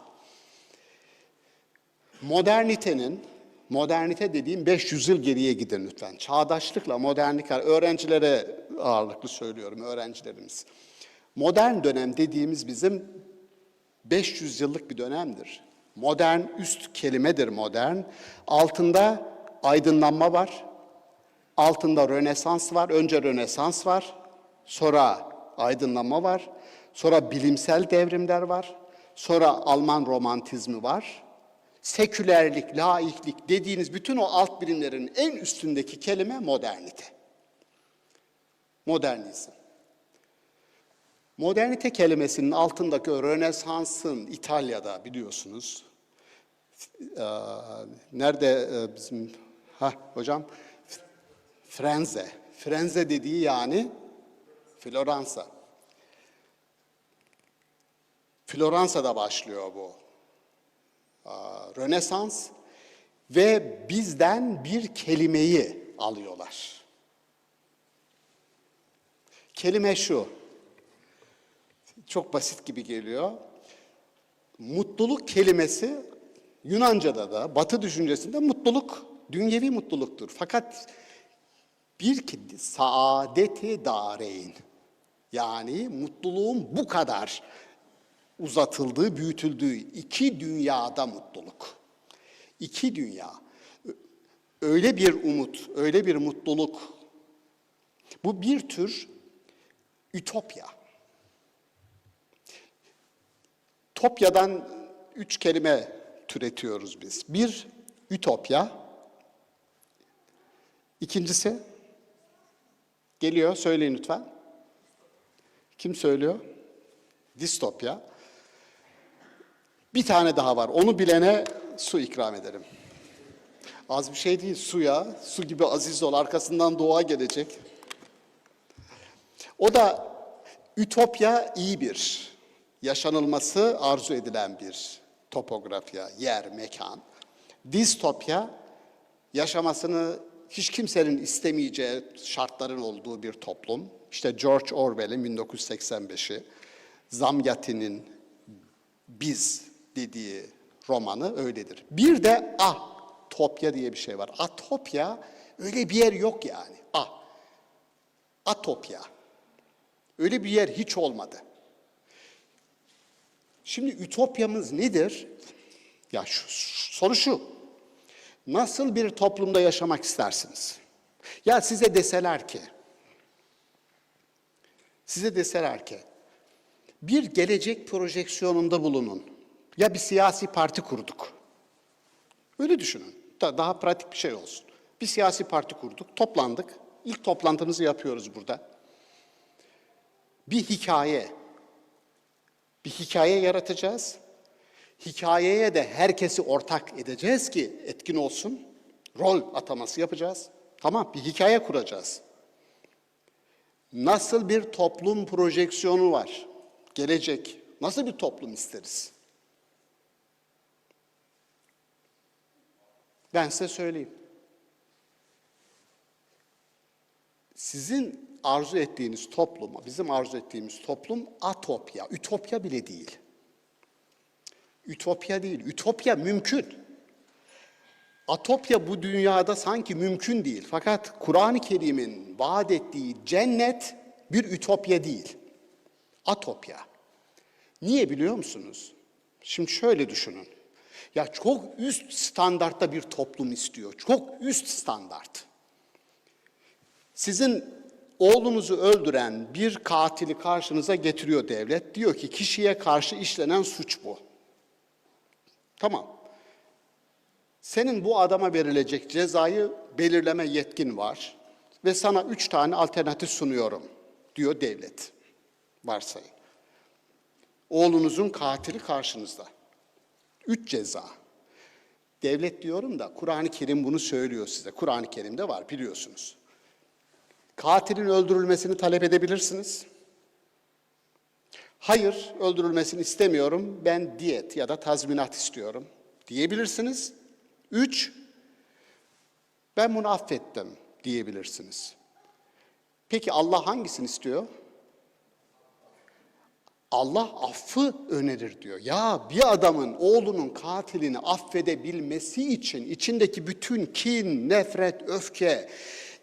Modernite dediğim 500 yıl geriye gidin lütfen. Çağdaşlıkla modernlik, öğrencilere ağırlıklı söylüyorum, öğrencilerimiz. Modern dönem dediğimiz bizim 500 yıllık bir dönemdir. Modern üst kelimedir modern. Altında aydınlanma var. Altında Rönesans var. Önce Rönesans var. Sonra aydınlanma var. Sonra bilimsel devrimler var. Sonra Alman romantizmi var. Sekülerlik, laiklik dediğiniz bütün o alt birimlerin en üstündeki kelime modernite. Modernizm. Modernite kelimesinin altındaki Rönesans'ın İtalya'da biliyorsunuz. Nerede bizim hocam? Firenze. Firenze dediği yani Floransa. Floransa'da başlıyor bu Rönesans ve bizden bir kelimeyi alıyorlar. Kelime şu. Çok basit gibi geliyor. Mutluluk kelimesi Yunanca'da da, Batı düşüncesinde mutluluk, dünyevi mutluluktur. Fakat bir saadeti dareyn, yani mutluluğun bu kadar uzatıldığı, büyütüldüğü iki dünyada mutluluk. İki dünya. Öyle bir umut, öyle bir mutluluk. Bu bir tür ütopya. Topyadan 3 kelime türetiyoruz biz. Bir, ütopya. İkincisi, geliyor, söyleyin lütfen. Kim söylüyor? Distopya. Bir tane daha var. Onu bilene su ikram ederim. Az bir şey değil suya. Su gibi aziz ol. Arkasından doğa gelecek. O da ütopya iyi bir, yaşanılması arzu edilen bir topografya, yer, mekan. Distopya, yaşamasını hiç kimsenin istemeyeceği şartların olduğu bir toplum. İşte George Orwell'in 1985'i, Zamyatin'in Biz dediği romanı öyledir. Bir de Atopya diye bir şey var. Atopya öyle bir yer yok yani. Atopya. Öyle bir yer hiç olmadı. Şimdi ütopyamız nedir? Ya soru şu. Nasıl bir toplumda yaşamak istersiniz? Ya size deseler ki bir gelecek projeksiyonunda bulunun. Ya bir siyasi parti kurduk. Öyle düşünün. Daha pratik bir şey olsun. Bir siyasi parti kurduk, toplandık. İlk toplantımızı yapıyoruz burada. Bir hikaye yaratacağız. Hikayeye de herkesi ortak edeceğiz ki etkin olsun. Rol ataması yapacağız. Tamam, bir hikaye kuracağız. Nasıl bir toplum projeksiyonu var? Gelecek. Nasıl bir toplum isteriz? Ben size söyleyeyim. Sizin arzu ettiğiniz toplum, bizim arzu ettiğimiz toplum atopya, ütopya bile değil. Ütopya değil, ütopya mümkün. Atopya bu dünyada sanki mümkün değil. Fakat Kur'an-ı Kerim'in vaat ettiği cennet bir ütopya değil. Atopya. Niye biliyor musunuz? Şimdi şöyle düşünün. Ya çok üst standartta bir toplum istiyor. Çok üst standart. Sizin oğlunuzu öldüren bir katili karşınıza getiriyor devlet. Diyor ki kişiye karşı işlenen suç bu. Tamam. Senin bu adama verilecek cezayı belirleme yetkin var ve sana 3 tane alternatif sunuyorum diyor devlet. Varsayın. Oğlunuzun katili karşınızda. 3 ceza. Devlet diyorum da Kur'an-ı Kerim bunu söylüyor size. Kur'an-ı Kerim'de var biliyorsunuz. Katilin öldürülmesini talep edebilirsiniz. Hayır, öldürülmesini istemiyorum, ben diyet ya da tazminat istiyorum diyebilirsiniz. 3, ben bunu affettim diyebilirsiniz. Peki Allah hangisini istiyor? Allah affı önerir diyor. Ya bir adamın oğlunun katilini affedebilmesi için içindeki bütün kin, nefret, öfke,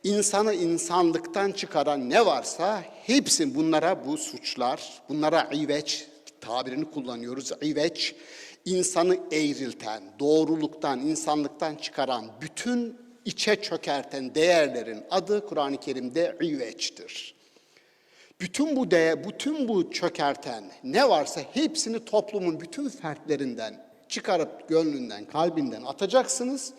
insanı insanlıktan çıkaran ne varsa hepsi bunlara bu suçlar, bunlara iveç tabirini kullanıyoruz. İveç, insanı eğrilten, doğruluktan, insanlıktan çıkaran, bütün içe çökerten değerlerin adı Kur'an-ı Kerim'de iveçtir. Bütün bu çökerten ne varsa hepsini toplumun bütün fertlerinden çıkarıp gönlünden, kalbinden atacaksınız.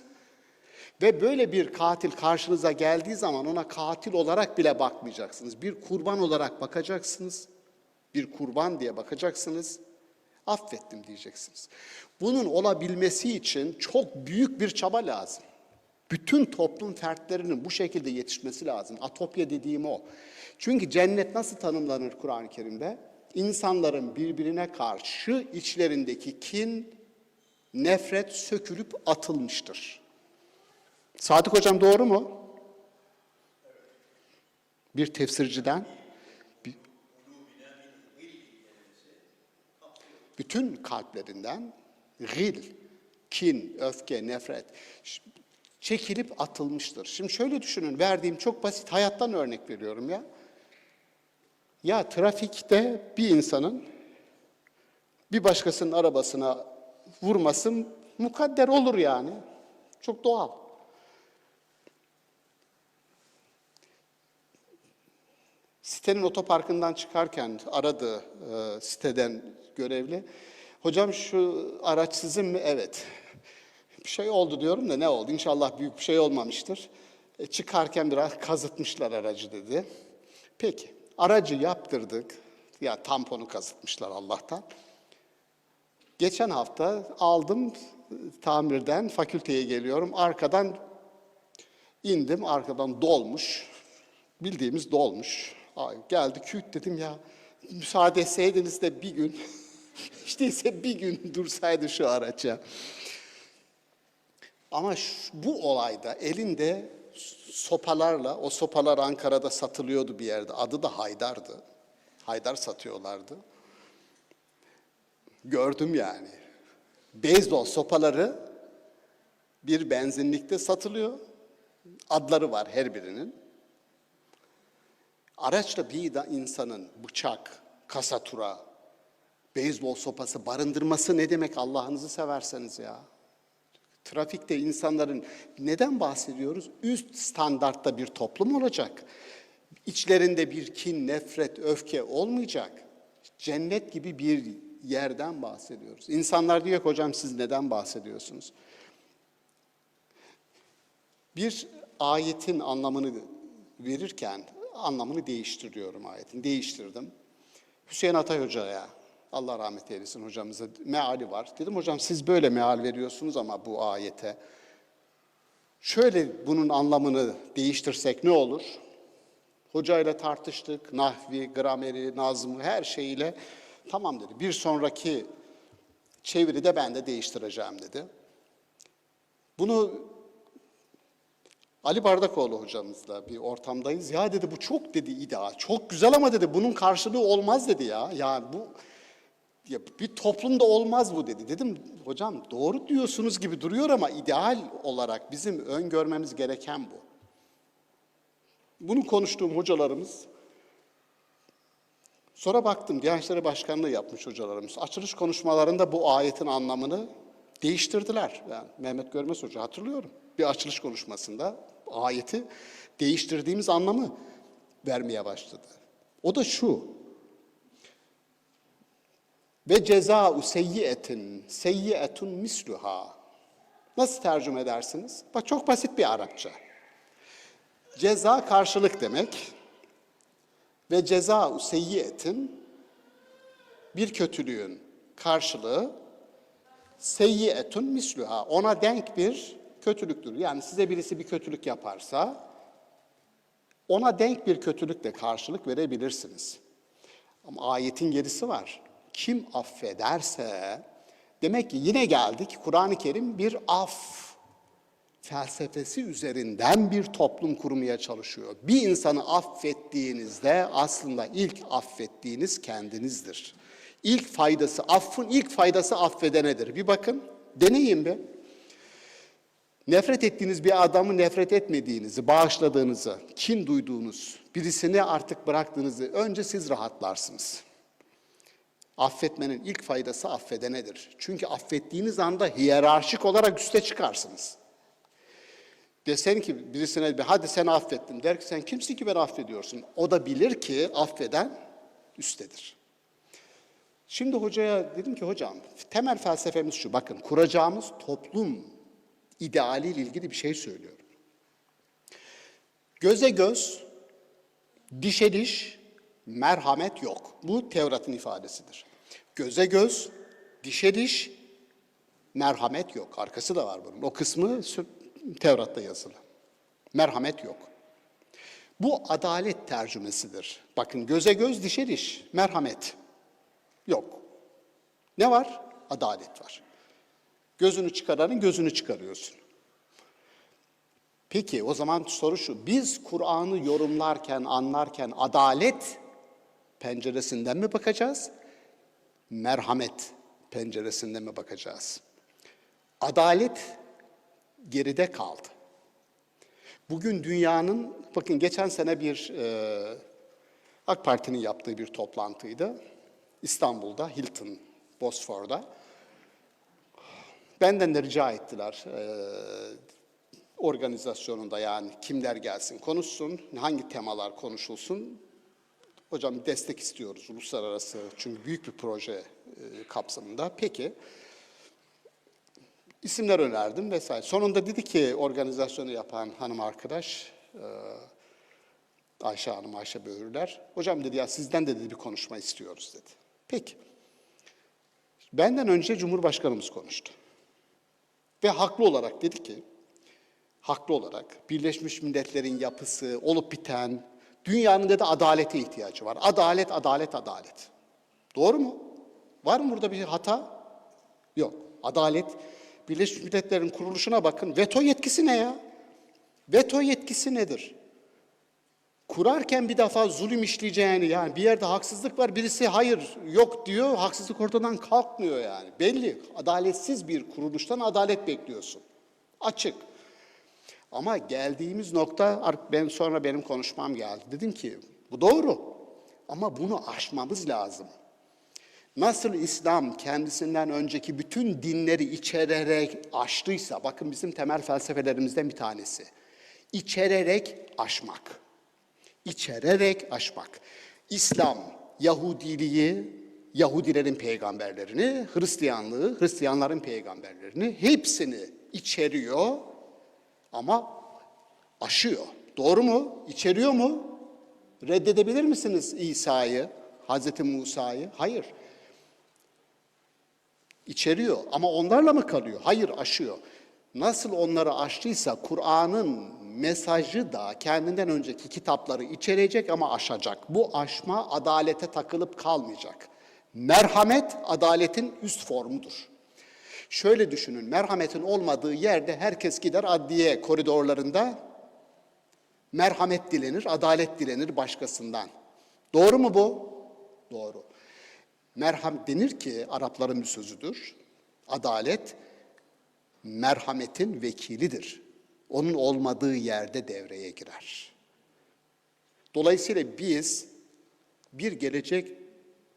Ve böyle bir katil karşınıza geldiği zaman ona katil olarak bile bakmayacaksınız. Bir kurban olarak bakacaksınız. Bir kurban diye bakacaksınız. Affettim diyeceksiniz. Bunun olabilmesi için çok büyük bir çaba lazım. Bütün toplum fertlerinin bu şekilde yetişmesi lazım. Atopya dediğim o. Çünkü cennet nasıl tanımlanır Kur'an-ı Kerim'de? İnsanların birbirine karşı içlerindeki kin, nefret sökülüp atılmıştır. Sadık Hocam doğru mu? Bir tefsirciden. Bütün kalplerinden gil, kin, öfke, nefret çekilip atılmıştır. Şimdi şöyle düşünün, verdiğim çok basit hayattan örnek veriyorum ya. Ya trafikte bir insanın bir başkasının arabasına vurması mukadder olur yani. Çok doğal. Sitenin otoparkından çıkarken aradı siteden görevli. Hocam şu araç sizin mi? Evet. Bir şey oldu diyorum da ne oldu? İnşallah büyük bir şey olmamıştır. Çıkarken biraz kazıtmışlar aracı dedi. Peki aracı yaptırdık. Ya tamponu kazıtmışlar Allah'tan. Geçen hafta aldım tamirden fakülteye geliyorum. Arkadan indim. Arkadan dolmuş. Bildiğimiz dolmuş. Geldi küt dedim ya müsaade etseydiniz de bir gün hiç değilse bir gün dursaydı şu araç ya. Ama bu olayda elinde sopalarla, o sopalar Ankara'da satılıyordu bir yerde. Adı da Haydar'dı. Haydar satıyorlardı. Gördüm yani. Beyzbol sopaları bir benzinlikte satılıyor. Adları var her birinin. Araçta bir insanın bıçak, kasatura, beyzbol sopası barındırması ne demek Allah'ınızı severseniz ya? Trafikte insanların neden bahsediyoruz? Üst standartta bir toplum olacak. İçlerinde bir kin, nefret, öfke olmayacak. Cennet gibi bir yerden bahsediyoruz. İnsanlar diyor ki hocam siz neden bahsediyorsunuz? Bir ayetin anlamını verirken anlamını değiştiriyorum ayetin. Değiştirdim. Hüseyin Atay Hoca'ya, Allah rahmet eylesin hocamıza meali var. Dedim hocam siz böyle meal veriyorsunuz ama bu ayete. Şöyle bunun anlamını değiştirsek ne olur? Hocayla tartıştık. Nahvi, grameri, nazmı her şeyiyle tamam dedi. Bir sonraki çeviride ben de değiştireceğim dedi. Bunu Ali Bardakoğlu hocamızla bir ortamdayız. Ya dedi bu çok dedi ideal, çok güzel ama dedi bunun karşılığı olmaz dedi ya. Yani bu ya bir toplumda olmaz bu dedi. Dedim hocam doğru diyorsunuz gibi duruyor ama ideal olarak bizim öngörmemiz gereken bu. Bunu konuştuğum hocalarımız, sonra baktım Diyanet İşleri Başkanlığı yapmış hocalarımız. Açılış konuşmalarında bu ayetin anlamını değiştirdiler. Yani Mehmet Görmez Hoca hatırlıyorum. Bir açılış konuşmasında ayeti değiştirdiğimiz anlamı vermeye başladı. O da şu. Ve cezâ'u seyyi'etun misluha. Nasıl tercüme edersiniz? Bak çok basit bir Arapça. Ceza karşılık demek. Ve cezâ'u seyyi'etin bir kötülüğün karşılığı seyyi'etun misluha. Ona denk bir kötülüktür. Yani size birisi bir kötülük yaparsa ona denk bir kötülükle karşılık verebilirsiniz. Ama ayetin gerisi var. Kim affederse, demek ki yine geldik, Kur'an-ı Kerim bir af felsefesi üzerinden bir toplum kurmaya çalışıyor. Bir insanı affettiğinizde aslında ilk affettiğiniz kendinizdir. İlk faydası, affın ilk faydası affedenedir. Bir bakın, deneyin bir. Nefret ettiğiniz bir adamı nefret etmediğinizi, bağışladığınızı, kin duyduğunuz, birisini artık bıraktığınızı önce siz rahatlarsınız. Affetmenin ilk faydası affedenedir. Çünkü affettiğiniz anda hiyerarşik olarak üste çıkarsınız. Desen ki birisine hadi sen affettim der ki sen kimsin ki beni affediyorsun? O da bilir ki affeden üsttedir. Şimdi hocaya dedim ki hocam temel felsefemiz şu, bakın kuracağımız toplum idealiyle ilgili bir şey söylüyorum. Göze göz, dişe diş, merhamet yok. Bu Tevrat'ın ifadesidir. Göze göz, dişe diş, merhamet yok. Arkası da var bunun. O kısmı Tevrat'ta yazılı. Merhamet yok. Bu adalet tercümesidir. Bakın göze göz, dişe diş, merhamet yok. Ne var? Adalet var. Gözünü çıkaranın gözünü çıkarıyorsun. Peki o zaman soru şu. Biz Kur'an'ı yorumlarken, anlarken adalet penceresinden mi bakacağız? Merhamet penceresinden mi bakacağız? Adalet geride kaldı. Bugün dünyanın, bakın geçen sene bir AK Parti'nin yaptığı bir toplantıydı. İstanbul'da, Hilton, Bosfor'da. Benden de rica ettiler organizasyonunda yani kimler gelsin konuşsun, hangi temalar konuşulsun. Hocam destek istiyoruz uluslararası çünkü büyük bir proje kapsamında. Peki isimler önerdim vesaire. Sonunda dedi ki organizasyonu yapan hanım arkadaş Ayşe Hanım, Ayşe Böğürler. Hocam dedi ya sizden de dedi bir konuşma istiyoruz dedi. Peki. Benden önce Cumhurbaşkanımız konuştu. Ve haklı olarak dedi ki, haklı olarak Birleşmiş Milletler'in yapısı, olup biten, dünyanın dedi adalete ihtiyacı var. Adalet, adalet, adalet. Doğru mu? Var mı burada bir hata? Yok. Adalet, Birleşmiş Milletler'in kuruluşuna bakın. Veto yetkisi ne ya? Veto yetkisi nedir? Kurarken bir defa zulüm işleyeceğini, yani bir yerde haksızlık var, birisi hayır yok diyor, haksızlık ortadan kalkmıyor yani. Belli, adaletsiz bir kuruluştan adalet bekliyorsun. Açık. Ama geldiğimiz nokta, benim konuşmam geldi. Dedim ki bu doğru ama bunu aşmamız lazım. Nasıl İslam kendisinden önceki bütün dinleri içererek aştıysa, bakın bizim temel felsefelerimizden bir tanesi. İçererek aşmak. İçererek aşmak. İslam, Yahudiliği, Yahudilerin peygamberlerini, Hristiyanlığı, Hristiyanların peygamberlerini hepsini içeriyor ama aşıyor. Doğru mu? İçeriyor mu? Reddedebilir misiniz İsa'yı, Hazreti Musa'yı? Hayır. İçeriyor ama onlarla mı kalıyor? Hayır, aşıyor. Nasıl onları aştıysa Kur'an'ın mesajı da kendinden önceki kitapları içerecek ama aşacak. Bu aşma adalete takılıp kalmayacak. Merhamet adaletin üst formudur. Şöyle düşünün, merhametin olmadığı yerde herkes gider adliye koridorlarında merhamet dilenir, adalet dilenir başkasından. Doğru mu bu? Doğru. Merhamet denir ki, Arapların bir sözüdür. Adalet, merhametin vekilidir. Onun olmadığı yerde devreye girer. Dolayısıyla biz bir gelecek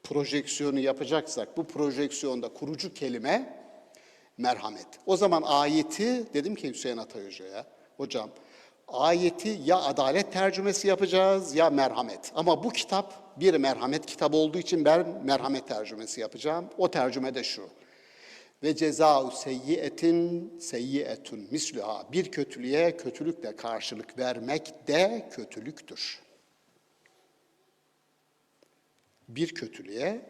projeksiyonu yapacaksak, bu projeksiyonda kurucu kelime merhamet. O zaman ayeti, dedim ki Hüseyin Atay Hoca'ya, hocam, ayeti ya adalet tercümesi yapacağız ya merhamet. Ama bu kitap bir merhamet kitabı olduğu için ben merhamet tercümesi yapacağım. O tercüme de şu. Ve cezâ'u seyyiyetin seyyiyetun mislüha. Bir kötülüğe kötülükle karşılık vermek de kötülüktür. Bir kötülüğe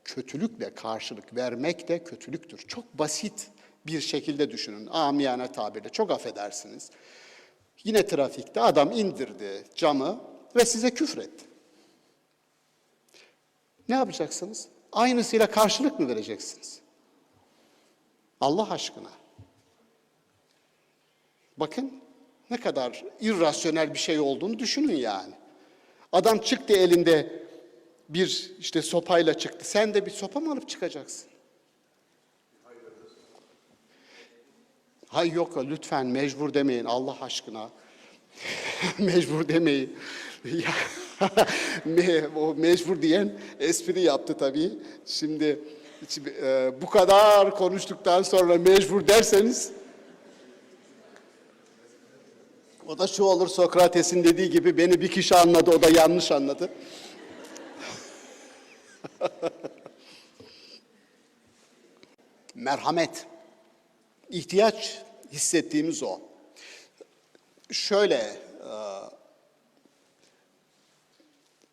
kötülükle karşılık vermek de kötülüktür. Çok basit bir şekilde düşünün. Amiyane tabirle, çok affedersiniz. Yine trafikte adam indirdi camı ve size küfretti. Ne yapacaksınız? Aynısıyla karşılık mı vereceksiniz? Allah aşkına. Bakın ne kadar irrasyonel bir şey olduğunu düşünün yani. Adam çıktı elinde bir işte sopayla çıktı. Sen de bir sopa mı alıp çıkacaksın? Hayır yok lütfen mecbur demeyin Allah aşkına. Mecbur demeyin. O mecbur diyen espri yaptı tabii. Şimdi bu kadar konuştuktan sonra mecbur derseniz o da şu olur, Sokrates'in dediği gibi beni bir kişi anladı, o da yanlış anladı. Merhamet. İhtiyaç hissettiğimiz o. Şöyle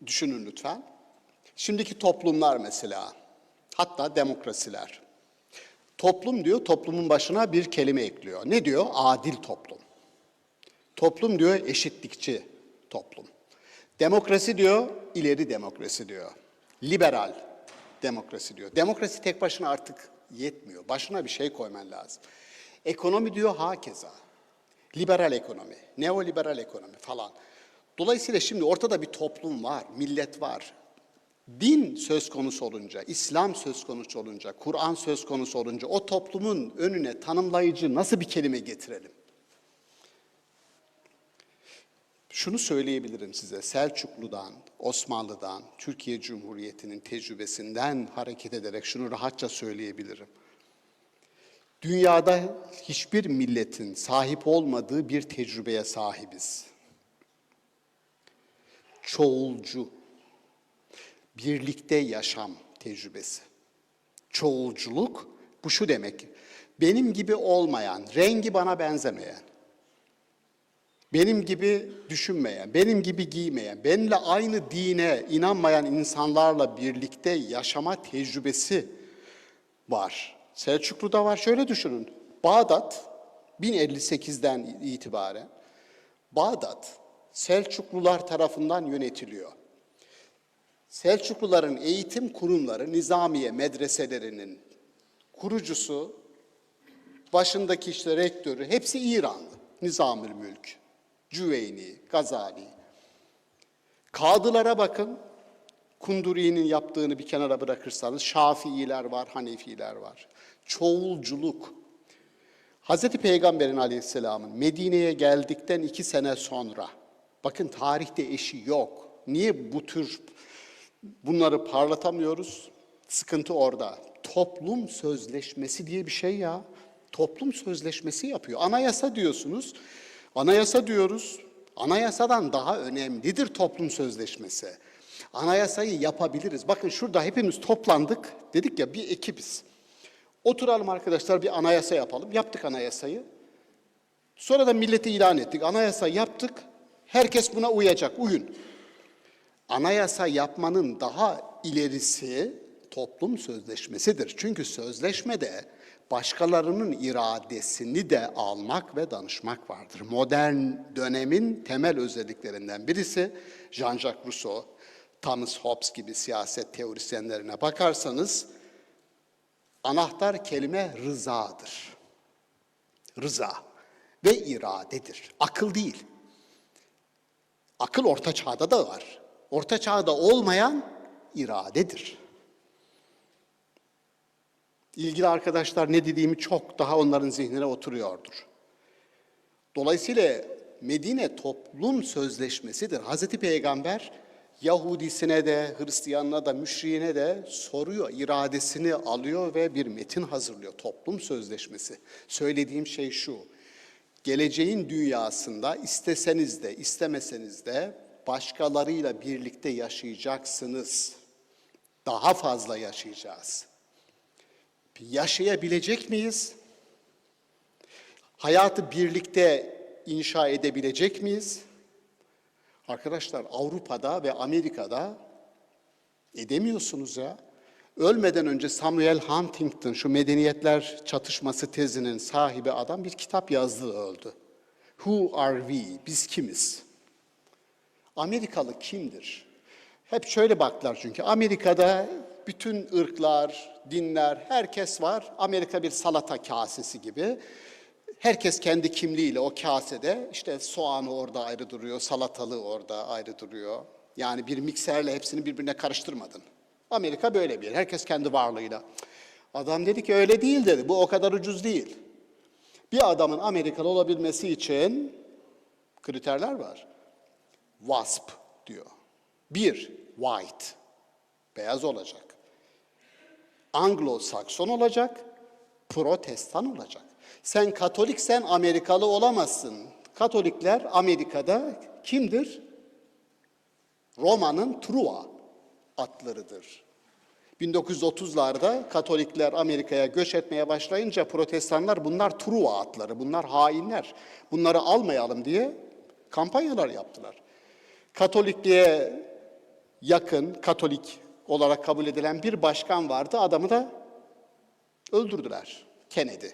düşünün lütfen. Şimdiki toplumlar mesela, hatta demokrasiler. Toplum diyor, toplumun başına bir kelime ekliyor. Ne diyor? Adil toplum. Toplum diyor, eşitlikçi toplum. Demokrasi diyor, ileri demokrasi diyor. Liberal demokrasi diyor. Demokrasi tek başına artık yetmiyor. Başına bir şey koyman lazım. Ekonomi diyor hakeza. Liberal ekonomi, neoliberal ekonomi falan. Dolayısıyla şimdi ortada bir toplum var, millet var. Din söz konusu olunca, İslam söz konusu olunca, Kur'an söz konusu olunca o toplumun önüne tanımlayıcı nasıl bir kelime getirelim? Şunu söyleyebilirim size, Selçuklu'dan, Osmanlı'dan, Türkiye Cumhuriyeti'nin tecrübesinden hareket ederek şunu rahatça söyleyebilirim. Dünyada hiçbir milletin sahip olmadığı bir tecrübeye sahibiz. Çoğulcu, birlikte yaşam tecrübesi. Çoğulculuk, bu şu demek, benim gibi olmayan, rengi bana benzemeyen, benim gibi düşünmeyen, benim gibi giymeyen, benimle aynı dine inanmayan insanlarla birlikte yaşama tecrübesi var. Selçuklu'da var. Şöyle düşünün. Bağdat 1058'den itibaren Bağdat Selçuklular tarafından yönetiliyor. Selçukluların eğitim kurumları, nizamiye medreselerinin kurucusu, başındaki işte rektörü hepsi İranlı. Nizamülmülk, Cüveyni, Gazali. Kadılara bakın. Kunduri'nin yaptığını bir kenara bırakırsanız Şafiiler var, Hanefiler var. Çoğulculuk. Hazreti Peygamber'in aleyhisselamın Medine'ye geldikten 2 sene sonra, bakın tarihte eşi yok. Niye bunları parlatamıyoruz? Sıkıntı orada. Toplum sözleşmesi diye bir şey ya. Toplum sözleşmesi yapıyor. Anayasa diyorsunuz. Anayasa diyoruz. Anayasadan daha önemlidir toplum sözleşmesi. Anayasayı yapabiliriz. Bakın şurada hepimiz toplandık. Dedik ya bir ekibiz. Oturalım arkadaşlar bir anayasa yapalım. Yaptık anayasayı. Sonra da millete ilan ettik. Anayasa yaptık. Herkes buna uyacak. Uyun. Anayasa yapmanın daha ilerisi toplum sözleşmesidir. Çünkü sözleşmede başkalarının iradesini de almak ve danışmak vardır. Modern dönemin temel özelliklerinden birisi Jean-Jacques Rousseau, Thomas Hobbes gibi siyaset teorisyenlerine bakarsanız anahtar kelime rızadır. Rıza ve iradedir. Akıl değil. Akıl orta çağda da var. Orta çağda olmayan iradedir. İlgili arkadaşlar ne dediğimi çok daha onların zihnine oturuyordur. Dolayısıyla Medine toplum sözleşmesidir. Hazreti Peygamber Yahudisine de, Hristiyanına da, müşriğine de soruyor, iradesini alıyor ve bir metin hazırlıyor. Toplum sözleşmesi. Söylediğim şey şu, geleceğin dünyasında isteseniz de, istemeseniz de başkalarıyla birlikte yaşayacaksınız. Daha fazla yaşayacağız. Yaşayabilecek miyiz? Hayatı birlikte inşa edebilecek miyiz? Arkadaşlar Avrupa'da ve Amerika'da edemiyorsunuz ya. Ölmeden önce Samuel Huntington, şu medeniyetler çatışması tezinin sahibi adam bir kitap yazdı, öldü. Who are we? Biz kimiz? Amerikalı kimdir? Hep şöyle baktılar çünkü Amerika'da bütün ırklar, dinler, herkes var. Amerika bir salata kasesi gibi. Herkes kendi kimliğiyle o kasede, işte soğanı orada ayrı duruyor, salatalığı orada ayrı duruyor. Yani bir mikserle hepsini birbirine karıştırmadın. Amerika böyle bir yer, herkes kendi varlığıyla. Adam dedi ki öyle değil dedi, bu o kadar ucuz değil. Bir adamın Amerikalı olabilmesi için kriterler var. WASP diyor. 1, white, beyaz olacak. Anglo-Sakson olacak, Protestan olacak. Sen Katoliksen Amerikalı olamazsın. Katolikler Amerika'da kimdir? Roma'nın Truva atlarıdır. 1930'larda Katolikler Amerika'ya göç etmeye başlayınca Protestanlar bunlar Truva atları, bunlar hainler. Bunları almayalım diye kampanyalar yaptılar. Katolikliğe yakın, Katolik olarak kabul edilen bir başkan vardı. Adamı da öldürdüler. Kennedy.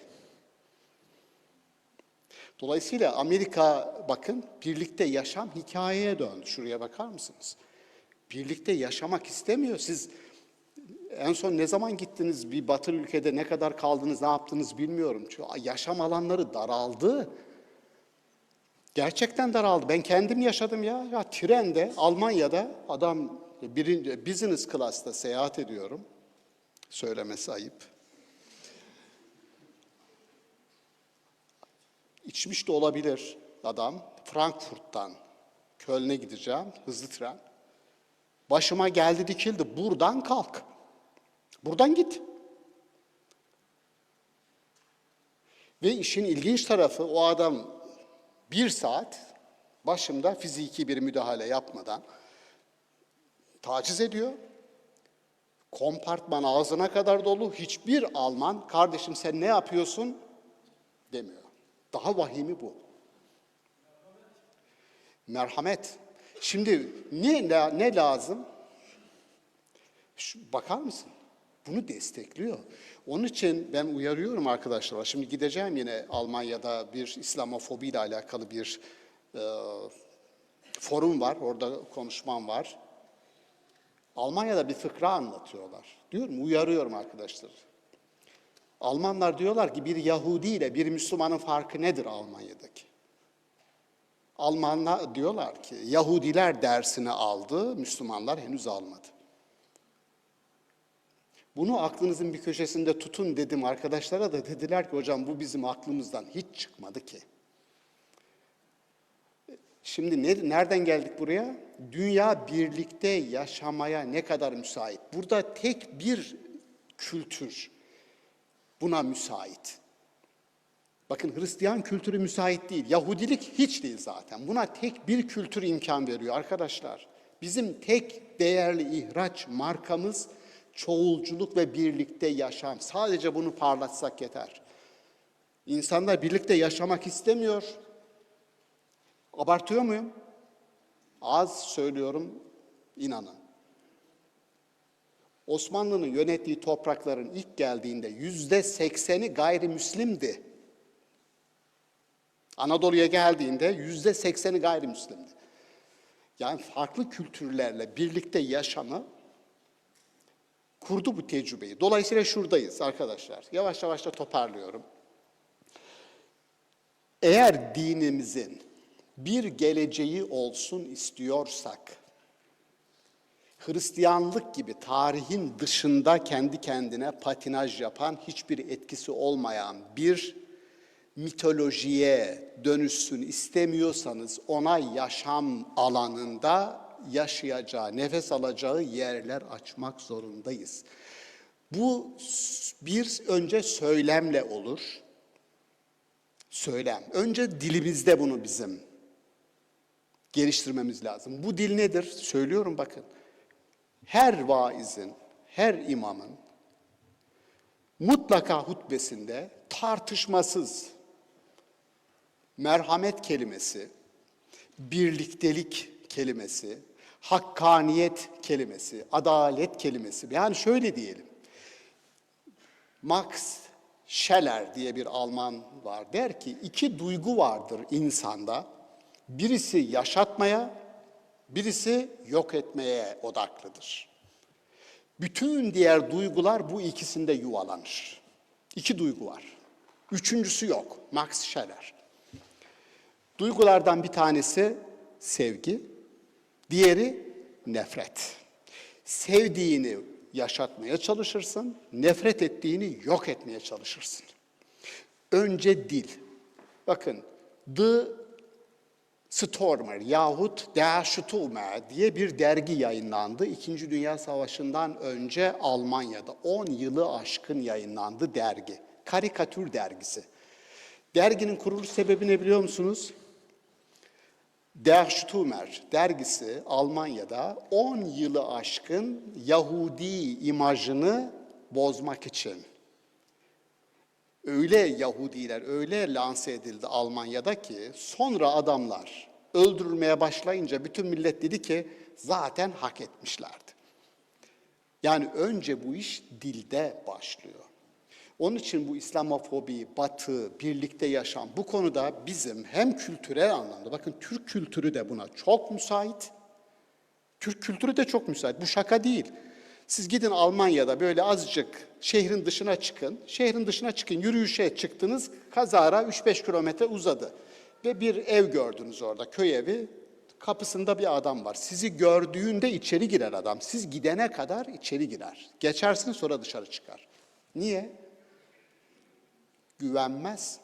Dolayısıyla Amerika bakın birlikte yaşam hikayeye döndü. Şuraya bakar mısınız? Birlikte yaşamak istemiyor. Siz en son ne zaman gittiniz bir batılı ülkede, ne kadar kaldınız, ne yaptınız bilmiyorum. Çünkü yaşam alanları daraldı. Gerçekten daraldı. Ben kendim yaşadım ya. Ya trende, Almanya'da adam business class'ta seyahat ediyorum. Söylemesi ayıp. İçmiş de olabilir adam. Frankfurt'tan Köln'e gideceğim, hızlı tren. Başıma geldi dikildi, buradan kalk. Buradan git. Ve işin ilginç tarafı o adam 1 saat başımda fiziki bir müdahale yapmadan taciz ediyor. Kompartman ağzına kadar dolu. Hiçbir Alman, kardeşim sen ne yapıyorsun demiyor. Daha vahimi bu. Merhamet. Şimdi ne lazım? Bakar mısın? Bunu destekliyor. Onun için ben uyarıyorum arkadaşlar. Şimdi gideceğim yine Almanya'da bir İslamofobi ile alakalı bir forum var. Orada konuşmam var. Almanya'da bir fıkra anlatıyorlar. Diyorum, uyarıyorum arkadaşlar. Almanlar diyorlar ki bir Yahudi ile bir Müslümanın farkı nedir Almanya'daki? Almanlar diyorlar ki Yahudiler dersini aldı, Müslümanlar henüz almadı. Bunu aklınızın bir köşesinde tutun dedim arkadaşlara da dediler ki hocam bu bizim aklımızdan hiç çıkmadı ki. Şimdi nereden geldik buraya? Dünya birlikte yaşamaya ne kadar müsait? Burada tek bir kültür buna müsait. Bakın Hristiyan kültürü müsait değil. Yahudilik hiç değil zaten. Buna tek bir kültür imkan veriyor arkadaşlar. Bizim tek değerli ihraç markamız çoğulculuk ve birlikte yaşam. Sadece bunu parlatsak yeter. İnsanlar birlikte yaşamak istemiyor. Abartıyor muyum? Az söylüyorum, inanın. Osmanlı'nın yönettiği toprakların ilk geldiğinde %80'i gayrimüslimdi. Anadolu'ya geldiğinde %80'i gayrimüslimdi. Yani farklı kültürlerle birlikte yaşamı kurdu bu tecrübeyi. Dolayısıyla şuradayız arkadaşlar. Yavaş yavaş da toparlıyorum. Eğer dinimizin bir geleceği olsun istiyorsak, Hristiyanlık gibi tarihin dışında kendi kendine patinaj yapan, hiçbir etkisi olmayan bir mitolojiye dönüşsün istemiyorsanız, ona yaşam alanında yaşayacağı, nefes alacağı yerler açmak zorundayız. Bu bir önce söylemle olur. Söylem. Önce dilimizde bunu bizim geliştirmemiz lazım. Bu dil nedir? Söylüyorum bakın. Her vaizin, her imamın mutlaka hutbesinde tartışmasız merhamet kelimesi, birliktelik kelimesi, hakkaniyet kelimesi, adalet kelimesi. Yani şöyle diyelim. Max Scheler diye bir Alman var. Der ki iki duygu vardır insanda. Birisi yaşatmaya, birisi yok etmeye odaklıdır. Bütün diğer duygular bu ikisinde yuvalanır. İki duygu var. Üçüncüsü yok. Max Scheler. Duygulardan bir tanesi sevgi, diğeri nefret. Sevdiğini yaşatmaya çalışırsın, nefret ettiğini yok etmeye çalışırsın. Önce dil. Bakın, The Stormer yahut Der Stürmer diye bir dergi yayınlandı. İkinci Dünya Savaşı'ndan önce Almanya'da 10 yılı aşkın yayınlandı dergi. Karikatür dergisi. Derginin kuruluş sebebi ne biliyor musunuz? Der Stürmer dergisi Almanya'da 10 yılı aşkın Yahudi imajını bozmak için. Öyle Yahudiler öyle lanse edildi Almanya'da ki sonra adamlar öldürülmeye başlayınca bütün millet dedi ki zaten hak etmişlerdi. Yani önce bu iş dilde başlıyor. Onun için bu İslamofobi, Batı, birlikte yaşam bu konuda bizim hem kültürel anlamda, bakın Türk kültürü de buna çok müsait. Türk kültürü de çok müsait. Bu şaka değil. Siz gidin Almanya'da böyle azıcık şehrin dışına çıkın. Şehrin dışına çıkın, yürüyüşe çıktınız. Kazara 3-5 kilometre uzadı. Ve bir ev gördünüz orada, köy evi. Kapısında bir adam var. Sizi gördüğünde içeri girer adam. Siz gidene kadar içeri girer. Geçersiniz sonra dışarı çıkar. Niye? Güvenmez.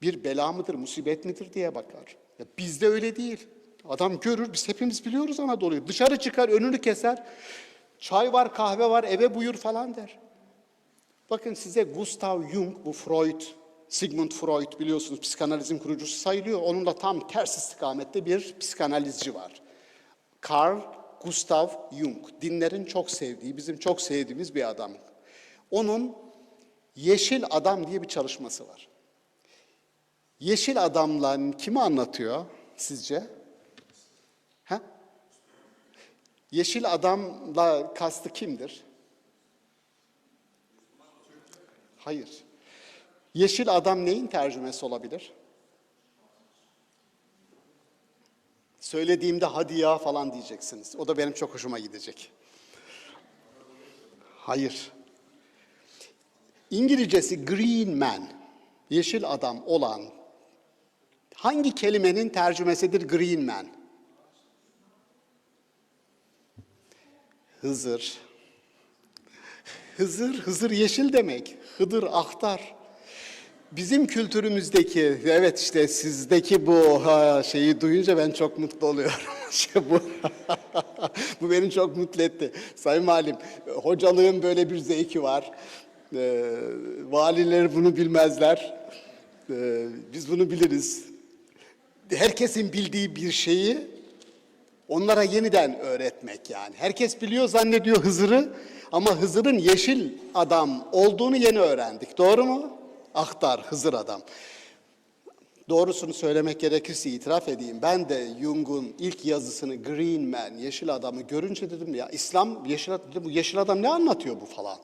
Bir bela mıdır, musibet midir diye bakar. Ya bizde öyle değil. Adam görür, biz hepimiz biliyoruz Anadolu'yu. Dışarı çıkar, önünü keser. Çay var, kahve var, eve buyur falan der. Bakın size Gustav Jung, bu Freud, Sigmund Freud biliyorsunuz psikanalizin kurucusu sayılıyor. Onunla tam ters istikamette bir psikanalizci var. Carl Gustav Jung, dinlerin çok sevdiği, bizim çok sevdiğimiz bir adam. Onun Yeşil Adam diye bir çalışması var. Yeşil Adam'la kimi anlatıyor sizce? Ha? Yeşil Adam'la kastı kimdir? Hayır. Yeşil Adam neyin tercümesi olabilir? Söylediğimde hadi ya falan diyeceksiniz. O da benim çok hoşuma gidecek. Hayır. İngilizcesi green man, yeşil adam olan hangi kelimenin tercümesidir green man? Hızır, Hızır yeşil demek. Hıdır, ahtar. Bizim kültürümüzdeki, evet işte sizdeki bu şeyi duyunca ben çok mutlu oluyorum. İşte bu, bu beni çok mutlu etti. Sayın Valim, hocalığın böyle bir zevki var. Valiler bunu bilmezler. Biz bunu biliriz. Herkesin bildiği bir şeyi onlara yeniden öğretmek yani. Herkes biliyor zannediyor Hızır'ı ama Hızır'ın yeşil adam olduğunu yeni öğrendik. Doğru mu? Ahtar, Hızır adam. Doğrusunu söylemek gerekirse itiraf edeyim. Ben de Jung'un ilk yazısını Green Man, yeşil adamı görünce dedim ya İslam yeşil adam, bu yeşil adam ne anlatıyor bu falan.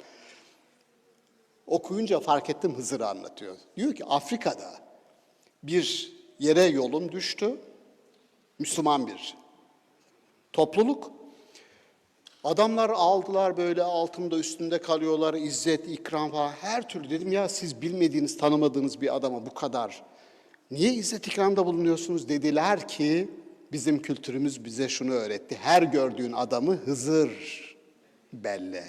Okuyunca fark ettim Hızır'ı anlatıyor. Diyor ki Afrika'da bir yere yolum düştü. Müslüman bir topluluk. Adamlar aldılar böyle altında üstünde kalıyorlar, izzet, ikram falan her türlü. Dedim ya siz bilmediğiniz, tanımadığınız bir adama bu kadar niye izzet ikramda bulunuyorsunuz? Dediler ki bizim kültürümüz bize şunu öğretti. Her gördüğün adamı Hızır belle.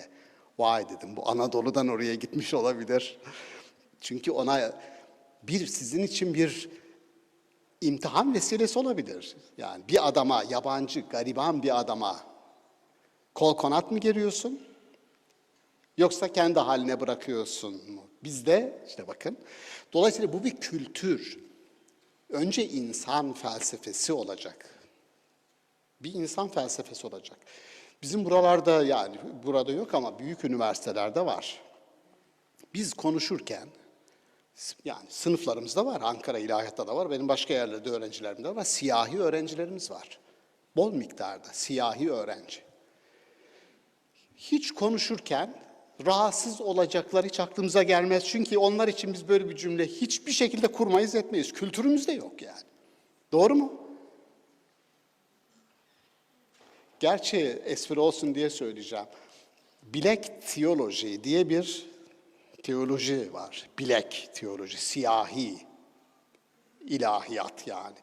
Vay dedim bu Anadolu'dan oraya gitmiş olabilir. Çünkü ona sizin için bir imtihan vesilesi olabilir. Yani bir adama, yabancı, gariban bir adama kol kanat mı geriyorsun? Yoksa kendi haline bırakıyorsun mu? Bizde işte bakın. Dolayısıyla bu bir kültür. Önce insan felsefesi olacak. Bir insan felsefesi olacak. Bizim buralarda yani burada yok ama büyük üniversitelerde var. Biz konuşurken yani sınıflarımızda var. Ankara İlahiyat'ta da var. Benim başka yerlerde öğrencilerim de var. Siyahi öğrencilerimiz var. Bol miktarda siyahi öğrenci. Hiç konuşurken rahatsız olacaklar hiç aklımıza gelmez. Çünkü onlar için biz böyle bir cümle hiçbir şekilde kurmayız etmeyiz. Kültürümüzde yok yani. Doğru mu? Gerçi espri olsun diye söyleyeceğim. Black Theology diye bir teoloji var. Black teoloji, siyahi ilahiyat yani.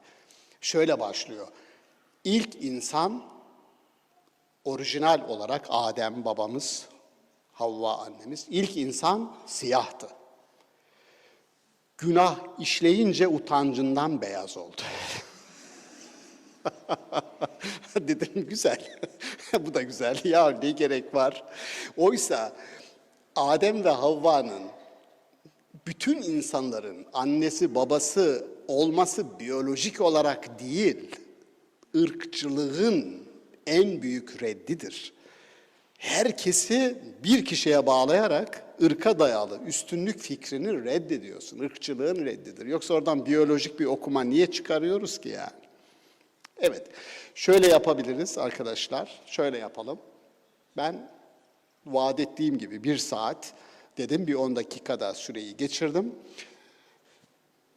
Şöyle başlıyor. İlk insan orijinal olarak Adem babamız, Havva annemiz, ilk insan siyahtı. Günah işleyince utancından beyaz oldu. Dedim güzel, bu da güzel. Ya ne gerek var? Oysa Adem ve Havva'nın bütün insanların annesi babası olması biyolojik olarak değil, ırkçılığın en büyük reddidir. Herkesi bir kişiye bağlayarak ırka dayalı üstünlük fikrini reddediyorsun. Irkçılığın reddidir. Yoksa oradan biyolojik bir okuma niye çıkarıyoruz ki yani? Evet, şöyle yapabiliriz arkadaşlar. Şöyle yapalım. Ben vaat ettiğim gibi 1 saat dedim, bir 10 dakikada süreyi geçirdim.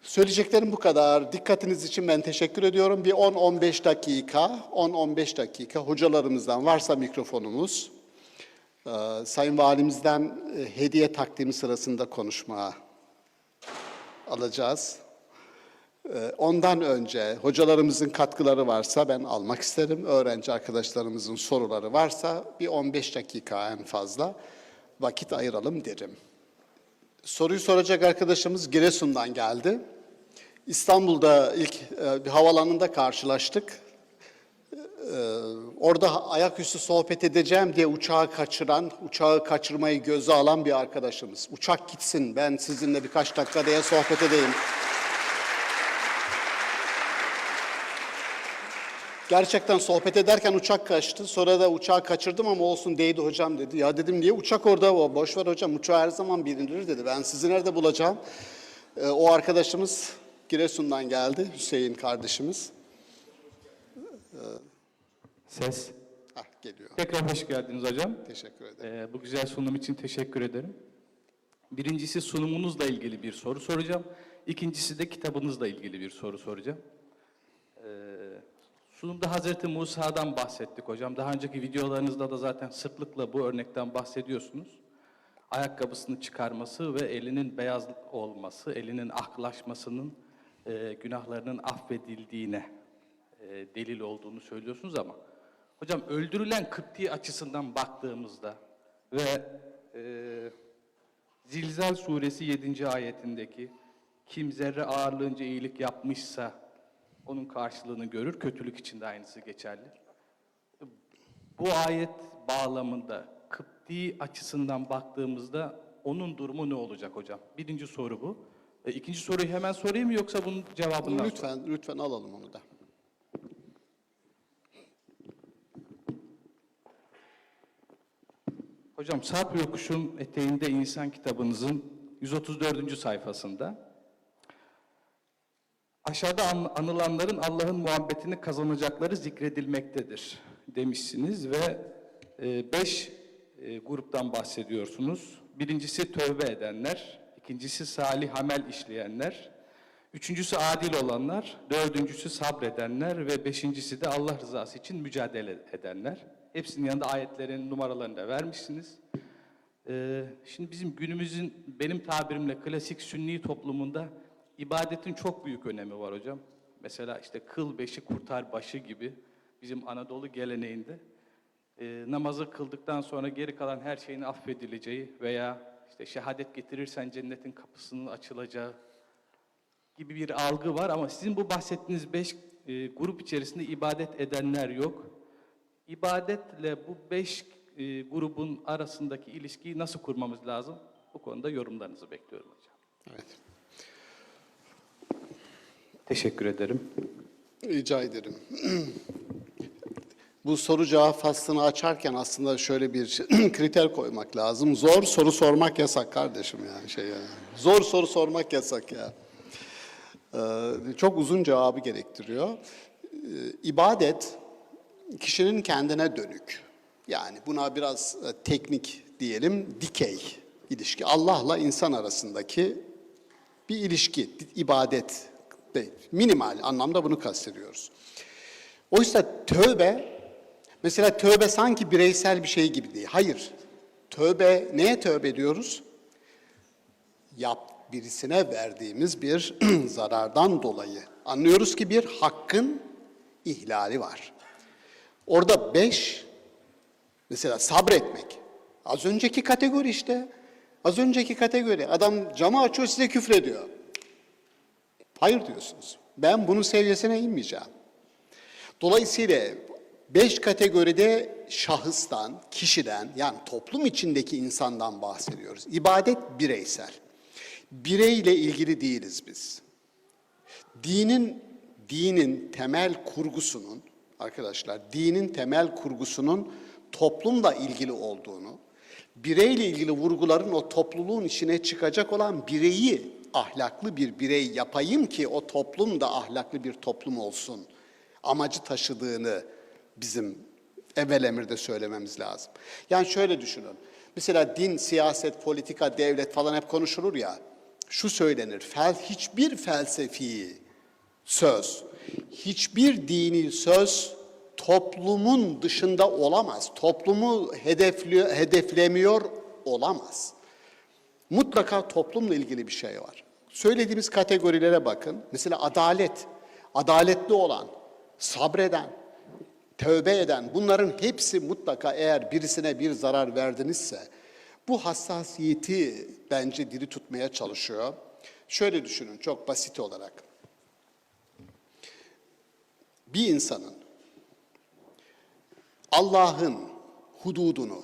Söyleyeceklerim bu kadar. Dikkatiniz için ben teşekkür ediyorum. Bir 10-15 dakika hocalarımızdan varsa mikrofonumuz, Sayın Valimizden hediye takdimi sırasında konuşma alacağız. Ondan önce hocalarımızın katkıları varsa ben almak isterim. Öğrenci arkadaşlarımızın soruları varsa bir 15 dakika en fazla vakit ayıralım derim. Soruyu soracak arkadaşımız Giresun'dan geldi. İstanbul'da ilk bir havalanında karşılaştık. Orada ayaküstü sohbet edeceğim diye uçağı kaçırmayı göze alan bir arkadaşımız. Uçak gitsin, ben sizinle birkaç dakika diye sohbet edeyim. Gerçekten sohbet ederken uçak kaçtı. Sonra da uçağı kaçırdım ama olsun değdi hocam dedi. Ya dedim niye uçak orada? Boş ver hocam, uçağı her zaman binilir dedi. Ben sizi nerede bulacağım? O arkadaşımız Giresun'dan geldi, Hüseyin kardeşimiz. Ses. Geliyor. Tekrar hoş geldiniz hocam. Teşekkür ederim. Bu güzel sunum için teşekkür ederim. Birincisi sunumunuzla ilgili bir soru soracağım. İkincisi de kitabınızla ilgili bir soru soracağım. Sunumda Hazreti Musa'dan bahsettik hocam. Daha önceki videolarınızda da zaten sıklıkla bu örnekten bahsediyorsunuz. Ayakkabısını çıkarması ve elinin beyaz olması, elinin aklaşmasının günahlarının affedildiğine delil olduğunu söylüyorsunuz ama hocam öldürülen Kıpti açısından baktığımızda ve Zilzal suresi 7. ayetindeki kim zerre ağırlığınca iyilik yapmışsa onun karşılığını görür. Kötülük için de aynısı geçerli. Bu ayet bağlamında Kıpti açısından baktığımızda onun durumu ne olacak hocam? Birinci soru bu. İkinci soruyu hemen sorayım mı yoksa bunun cevabından sonra? Lütfen alalım onu da. Hocam Sarp Yokuş'un eteğinde insan kitabınızın 134. sayfasında aşağıda anılanların Allah'ın muhabbetini kazanacakları zikredilmektedir demişsiniz ve 5 gruptan bahsediyorsunuz. Birincisi tövbe edenler, ikincisi salih amel işleyenler, üçüncüsü adil olanlar, dördüncüsü sabredenler ve beşincisi de Allah rızası için mücadele edenler. Hepsinin yanında ayetlerin numaralarını da vermişsiniz. Şimdi bizim günümüzün benim tabirimle klasik sünni toplumunda ibadetin çok büyük önemi var hocam. Mesela işte kıl beşi kurtar başı gibi bizim Anadolu geleneğinde namazı kıldıktan sonra geri kalan her şeyin affedileceği veya işte şehadet getirirsen cennetin kapısının açılacağı gibi bir algı var ama sizin bu bahsettiğiniz 5 grup içerisinde ibadet edenler yok. İbadetle bu 5 grubun arasındaki ilişkiyi nasıl kurmamız lazım? Bu konuda yorumlarınızı bekliyorum hocam. Evet. Teşekkür ederim. Rica ederim. Bu soru cevap faslını açarken aslında şöyle bir kriter koymak lazım. Zor soru sormak yasak kardeşim yani yani. Zor soru sormak yasak ya. Çok uzun cevabı gerektiriyor. İbadet kişinin kendine dönük. Yani buna biraz teknik diyelim, dikey ilişki. Allah'la insan arasındaki bir ilişki, ibadet. Minimal anlamda bunu kastediyoruz. Oysa tövbe, mesela tövbe sanki bireysel bir şey gibi değil. Hayır. Tövbe, neye tövbe ediyoruz? Birisine verdiğimiz bir zarardan dolayı. Anlıyoruz ki bir hakkın ihlali var. Orada 5, mesela sabretmek. Az önceki kategori işte. Az önceki kategori. Adam camı açıyor size küfrediyor. Hayır diyorsunuz. Ben bunun seviyesine inmeyeceğim. Dolayısıyla 5 kategoride şahıstan, kişiden yani toplum içindeki insandan bahsediyoruz. İbadet bireysel. Bireyle ilgili değiliz biz. Dinin temel kurgusunun, arkadaşlar, dinin temel kurgusunun toplumla ilgili olduğunu, bireyle ilgili vurguların o topluluğun içine çıkacak olan bireyi ahlaklı bir birey yapayım ki o toplum da ahlaklı bir toplum olsun amacı taşıdığını bizim evvel emirde söylememiz lazım. Yani şöyle düşünün. Mesela din, siyaset, politika, devlet falan hep konuşulur ya. Şu söylenir. Hiçbir felsefi söz, hiçbir dini söz toplumun dışında olamaz. Toplumu hedeflemiyor olamaz. Mutlaka toplumla ilgili bir şey var. Söylediğimiz kategorilere bakın. Mesela adalet, adaletli olan, sabreden, tövbe eden, bunların hepsi mutlaka eğer birisine bir zarar verdinizse, bu hassasiyeti bence diri tutmaya çalışıyor. Şöyle düşünün, çok basit olarak. Bir insanın Allah'ın hududunu,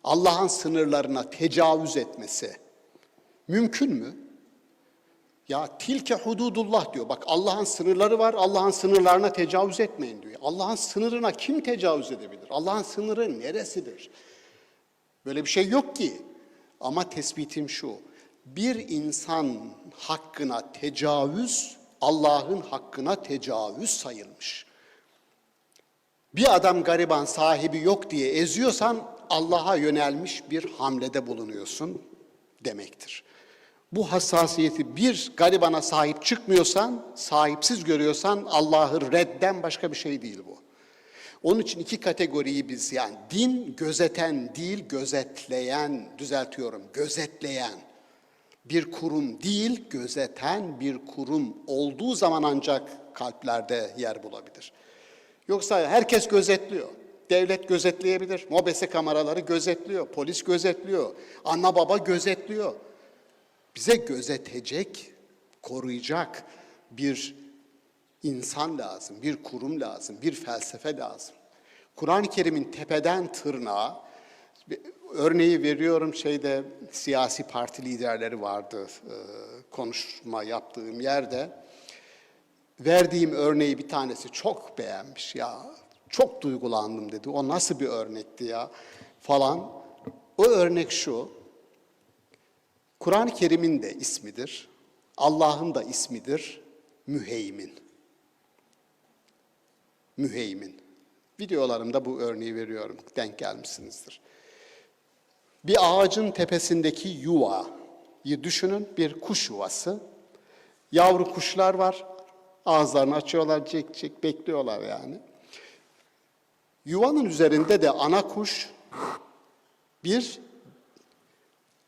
Allah'ın sınırlarına tecavüz etmesi mümkün mü? Ya tilke hududullah diyor. Bak Allah'ın sınırları var, Allah'ın sınırlarına tecavüz etmeyin diyor. Allah'ın sınırına kim tecavüz edebilir? Allah'ın sınırı neresidir? Böyle bir şey yok ki. Ama tespitim şu, bir insan hakkına tecavüz, Allah'ın hakkına tecavüz sayılmış. Bir adam gariban sahibi yok diye eziyorsan Allah'a yönelmiş bir hamlede bulunuyorsun demektir. Bu hassasiyeti bir garibana sahip çıkmıyorsan, sahipsiz görüyorsan Allah'ı redden başka bir şey değil bu. Onun için iki kategoriyi biz yani din gözeten değil gözetleyen, gözetleyen bir kurum değil gözeten bir kurum olduğu zaman ancak kalplerde yer bulabilir. Yoksa herkes gözetliyor. Devlet gözetleyebilir, mobese kameraları gözetliyor, polis gözetliyor, ana baba gözetliyor. Bize gözetecek, koruyacak bir insan lazım, bir kurum lazım, bir felsefe lazım. Kur'an-ı Kerim'in tepeden tırnağa, örneği veriyorum, siyasi parti liderleri vardı konuşma yaptığım yerde. Verdiğim örneği bir tanesi çok beğenmiş ya. Çok duygulandım dedi. O nasıl bir örnekti ya falan. O örnek şu. Kur'an-ı Kerim'in de ismidir. Allah'ın da ismidir. Müheymin. Müheymin. Videolarımda bu örneği veriyorum. Denk gelmişsinizdir. Bir ağacın tepesindeki yuvayı düşünün. Bir kuş yuvası. Yavru kuşlar var. Ağızlarını açıyorlar, cek cek bekliyorlar yani. Yuvanın üzerinde de ana kuş bir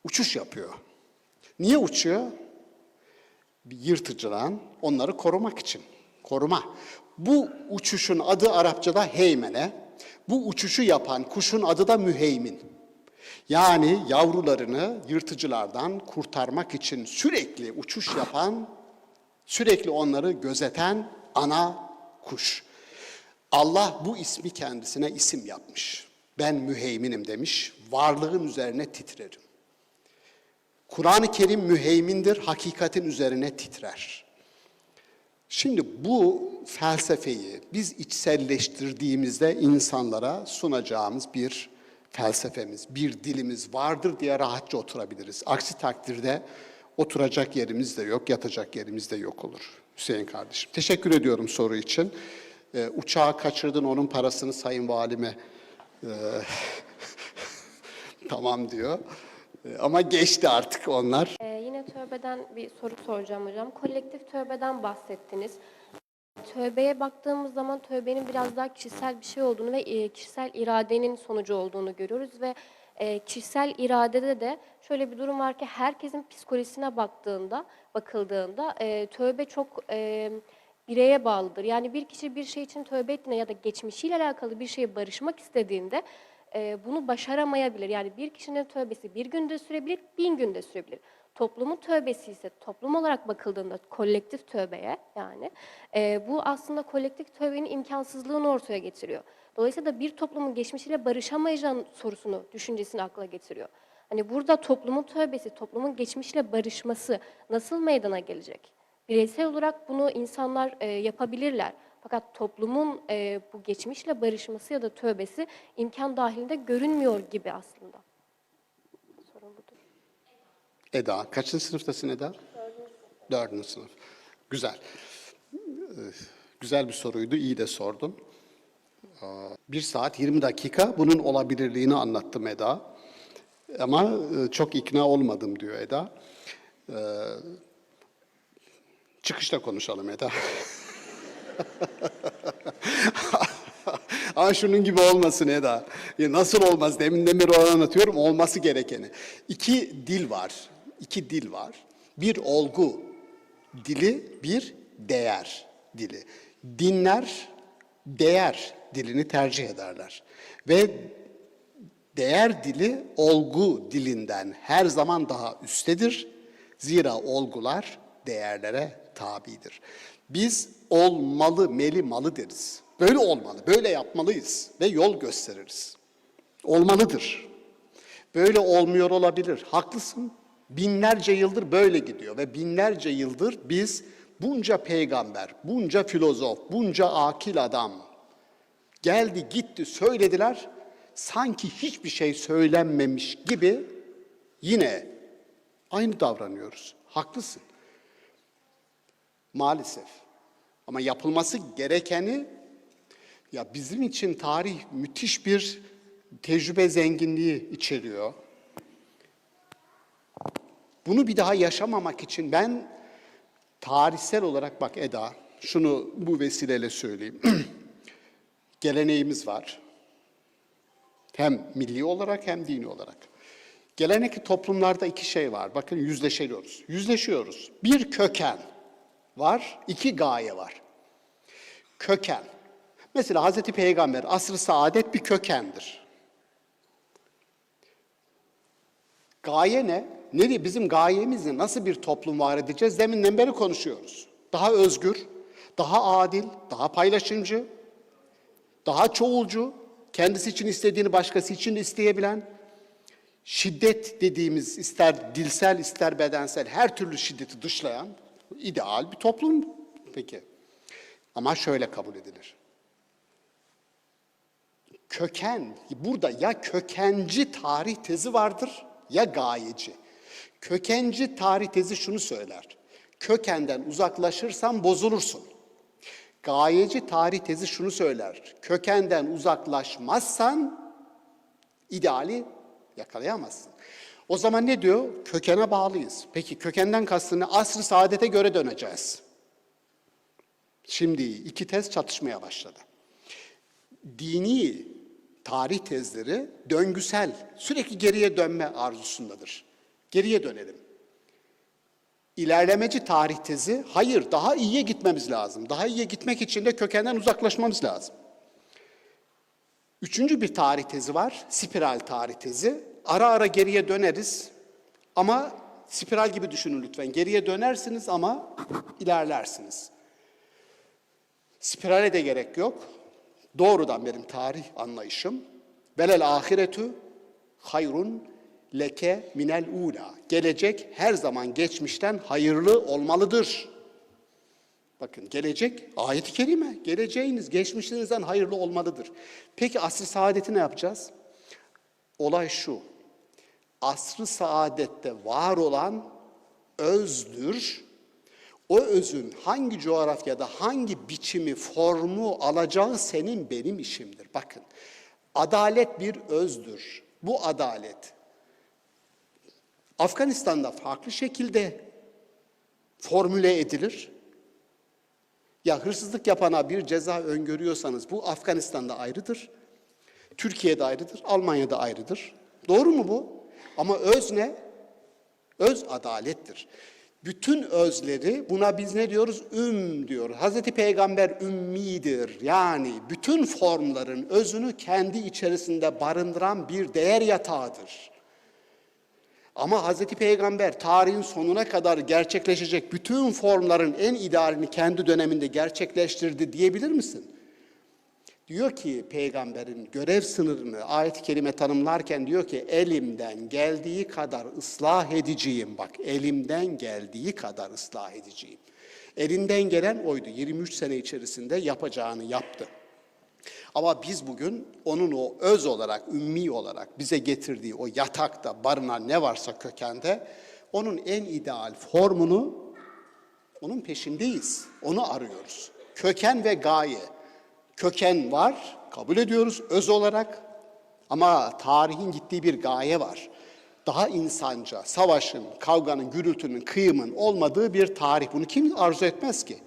uçuş yapıyor. Niye uçuyor? Bir yırtıcıdan onları korumak için. Koruma. Bu uçuşun adı Arapçada heymene. Bu uçuşu yapan kuşun adı da müheymin. Yani yavrularını yırtıcılardan kurtarmak için sürekli uçuş yapan, sürekli onları gözeten ana kuş. Allah bu ismi kendisine isim yapmış. Ben müheyminim demiş, varlığın üzerine titrerim. Kur'an-ı Kerim müheymindir, hakikatin üzerine titrer. Şimdi bu felsefeyi biz içselleştirdiğimizde insanlara sunacağımız bir felsefemiz, bir dilimiz vardır diye rahatça oturabiliriz. Aksi takdirde oturacak yerimiz de yok, yatacak yerimiz de yok olur. Hüseyin kardeşim. Teşekkür ediyorum soru için. Uçağı kaçırdın, onun parasını sayın valime tamam diyor. Ama geçti artık onlar. Yine tövbeden bir soru soracağım hocam. Kolektif tövbeden bahsettiniz. Tövbeye baktığımız zaman tövbenin biraz daha kişisel bir şey olduğunu ve kişisel iradenin sonucu olduğunu görüyoruz ve kişisel iradede de şöyle bir durum var ki herkesin psikolojisine bakıldığında tövbe çok bireye bağlıdır. Yani bir kişi bir şey için tövbe ettiğinde ya da geçmişiyle alakalı bir şeye barışmak istediğinde bunu başaramayabilir. Yani bir kişinin tövbesi bir günde sürebilir, 1000 günde sürebilir. Toplumun tövbesi ise toplum olarak bakıldığında kolektif tövbeye yani bu aslında kolektif tövbenin imkansızlığını ortaya getiriyor. Dolayısıyla da bir toplumun geçmişiyle barışamayacağın düşüncesini akla getiriyor. Hani burada toplumun tövbesi, toplumun geçmişle barışması nasıl meydana gelecek? Bireysel olarak bunu insanlar yapabilirler. Fakat toplumun bu geçmişle barışması ya da tövbesi imkan dahilinde görünmüyor gibi aslında. Sorun budur. Eda, kaçıncı sınıftasın Eda? 4. sınıf. Güzel. Güzel bir soruydu, iyi de sordun. 1 saat 20 dakika bunun olabilirliğini anlattım Eda. Ama çok ikna olmadım diyor Eda. Çıkışta konuşalım Eda. Ama şunun gibi olmasın Eda. Ya nasıl olmaz? Deminden beri anlatıyorum. Olması gerekeni. 2 dil var. 2 dil var. Bir olgu dili, bir değer dili. Dinler değer dilini tercih ederler. Ve değer dili olgu dilinden her zaman daha üsttedir. Zira olgular değerlere tabidir. Biz olmalı, malı deriz. Böyle olmalı, böyle yapmalıyız ve yol gösteririz. Olmalıdır. Böyle olmuyor olabilir. Haklısın. Binlerce yıldır böyle gidiyor ve binlerce yıldır biz bunca peygamber, bunca filozof, bunca akil adam geldi gitti söylediler. Sanki hiçbir şey söylenmemiş gibi yine aynı davranıyoruz. Haklısın. Maalesef. Ama yapılması gerekeni, ya bizim için tarih müthiş bir tecrübe zenginliği içeriyor. Bunu bir daha yaşamamak için ben tarihsel olarak, bak Eda, şunu bu vesileyle söyleyeyim. Geleneğimiz var. Hem milli olarak hem dini olarak. Gelenekli toplumlarda 2 şey var. Bakın yüzleşiyoruz. Yüzleşiyoruz. Bir köken var, 2 gaye var. Köken. Mesela Hazreti Peygamber asr-ı saadet bir kökendir. Gaye ne? Nereye? Bizim gayemiz ne? Nasıl bir toplum var edeceğiz? Deminden beri konuşuyoruz. Daha özgür, daha adil, daha paylaşımcı, daha çoğulcu, kendisi için istediğini başkası için de isteyebilen, şiddet dediğimiz ister dilsel ister bedensel her türlü şiddeti dışlayan ideal bir toplum peki. Ama şöyle kabul edilir. Köken, burada ya kökenci tarih tezi vardır ya gayeci. Kökenci tarih tezi şunu söyler. Kökenden uzaklaşırsan bozulursun. Gayeci tarih tezi şunu söyler. Kökenden uzaklaşmazsan ideali yakalayamazsın. O zaman ne diyor? Kökene bağlıyız. Peki kökenden kastı ne? Asr-ı saadete göre döneceğiz. Şimdi iki tez çatışmaya başladı. Dini tarih tezleri döngüsel, sürekli geriye dönme arzusundadır. Geriye dönelim. İlerlemeci tarih tezi, hayır daha iyiye gitmemiz lazım. Daha iyiye gitmek için de kökenden uzaklaşmamız lazım. Üçüncü bir tarih tezi var, spiral tarih tezi. Ara ara geriye döneriz ama spiral gibi düşünün lütfen. Geriye dönersiniz ama ilerlersiniz. Spirale de gerek yok. Doğrudan benim tarih anlayışım. Velel ahiretü hayrun leke minel ula. Gelecek her zaman geçmişten hayırlı olmalıdır. Bakın gelecek, ayet-i kerime, geleceğiniz geçmişinizden hayırlı olmalıdır. Peki asr-ı saadeti ne yapacağız? Olay şu, asr-ı saadette var olan özdür. O özün hangi coğrafyada hangi biçimi, formu alacağı senin benim işimdir. Bakın, adalet bir özdür. Bu adalet Afganistan'da farklı şekilde formüle edilir. Ya hırsızlık yapana bir ceza öngörüyorsanız bu Afganistan'da ayrıdır, Türkiye'de ayrıdır, Almanya'da ayrıdır. Doğru mu bu? Ama öz ne? Öz adalettir. Bütün özleri, buna biz ne diyoruz? Diyoruz. Hazreti Peygamber ümmidir. Yani bütün formların özünü kendi içerisinde barındıran bir değer yatağıdır. Ama Hazreti Peygamber tarihin sonuna kadar gerçekleşecek bütün formların en idealini kendi döneminde gerçekleştirdi diyebilir misin? Diyor ki Peygamberin görev sınırını ayet-i kerime tanımlarken diyor ki elimden geldiği kadar ıslah edeceğim. Bak elimden geldiği kadar ıslah edeceğim. Elinden gelen oydu. 23 sene içerisinde yapacağını yaptı. Ama biz bugün onun o öz olarak, ümmi olarak bize getirdiği o yatakta barınan ne varsa kökende onun en ideal formunu onun peşindeyiz. Onu arıyoruz. Köken ve gaye. Köken var, kabul ediyoruz öz olarak ama tarihin gittiği bir gaye var. Daha insanca, savaşın, kavganın, gürültünün, kıyımın olmadığı bir tarih. Bunu kim arzu etmez ki?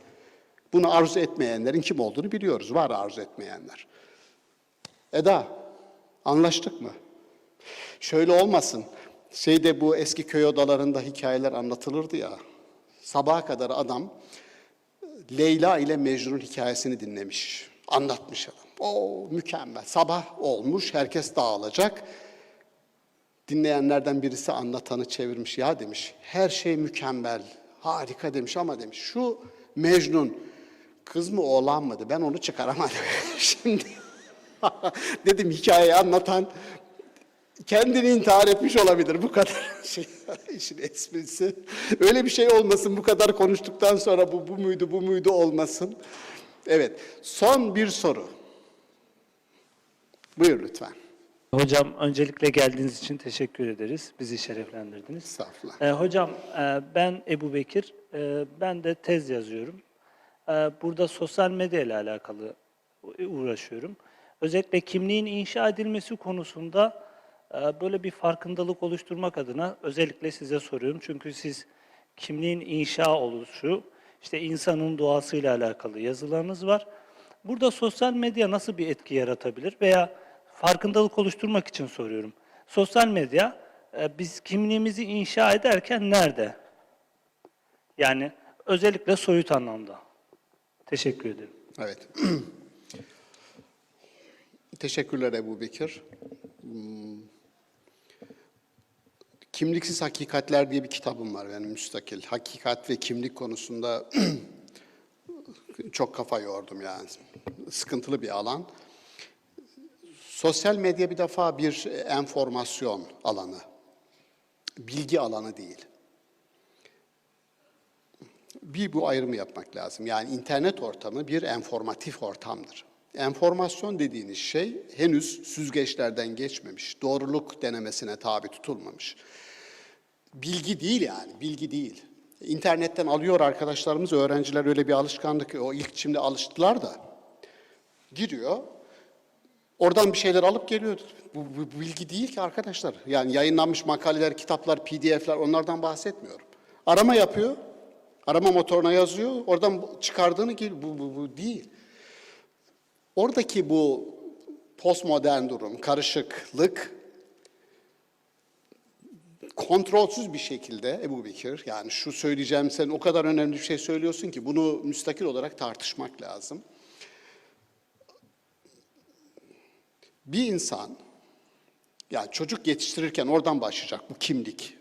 Bunu arzu etmeyenlerin kim olduğunu biliyoruz. Var arzu etmeyenler. Eda, anlaştık mı? Şöyle olmasın. Bu eski köy odalarında hikayeler anlatılırdı ya. Sabaha kadar adam Leyla ile Mecnun hikayesini dinlemiş. Anlatmış adam. O mükemmel. Sabah olmuş, herkes dağılacak. Dinleyenlerden birisi anlatanı çevirmiş. Ya demiş, her şey mükemmel, harika demiş ama demiş, şu Mecnun kız mı oğlan mıydı? Ben onu çıkaramadım. Şimdi dedim hikayeyi anlatan kendini intihar etmiş olabilir. Bu kadar işin esprisi. Öyle bir şey olmasın, bu kadar konuştuktan sonra bu muydu olmasın. Evet, son bir soru. Buyur lütfen. Hocam öncelikle geldiğiniz için teşekkür ederiz. Bizi şereflendirdiniz. Estağfurullah. Hocam ben Ebu Bekir. Ben de tez yazıyorum. Burada sosyal medya ile alakalı uğraşıyorum. Özellikle kimliğin inşa edilmesi konusunda böyle bir farkındalık oluşturmak adına özellikle size soruyorum. Çünkü siz kimliğin inşa oluşu, işte insanın doğasıyla alakalı yazılarınız var. Burada sosyal medya nasıl bir etki yaratabilir veya farkındalık oluşturmak için soruyorum. Sosyal medya biz kimliğimizi inşa ederken nerede? Yani özellikle soyut anlamda. Teşekkür ederim. Evet. Teşekkürler Ebu Bekir. Kimliksiz Hakikatler diye bir kitabım var benim müstakil. Hakikat ve kimlik konusunda çok kafa yordum yani. Sıkıntılı bir alan. Sosyal medya bir defa bir enformasyon alanı. Bilgi alanı değil. Bir bu ayrımı yapmak lazım. Yani internet ortamı bir enformatif ortamdır. Enformasyon dediğiniz şey henüz süzgeçlerden geçmemiş, doğruluk denemesine tabi tutulmamış. Bilgi değil yani, bilgi değil. İnternetten alıyor arkadaşlarımız, öğrenciler öyle bir alışkanlık, o ilk şimdi alıştılar da. Giriyor, oradan bir şeyler alıp geliyor. Bu bilgi değil ki arkadaşlar. Yani yayınlanmış makaleler, kitaplar, PDF'ler onlardan bahsetmiyorum. Arama yapıyor, arama motoruna yazıyor, oradan çıkardığını bu değil. Oradaki bu postmodern durum, karışıklık, kontrolsüz bir şekilde Ebu Bekir, yani şu söyleyeceğim sen o kadar önemli bir şey söylüyorsun ki bunu müstakil olarak tartışmak lazım. Bir insan, yani çocuk yetiştirirken oradan başlayacak bu kimlik.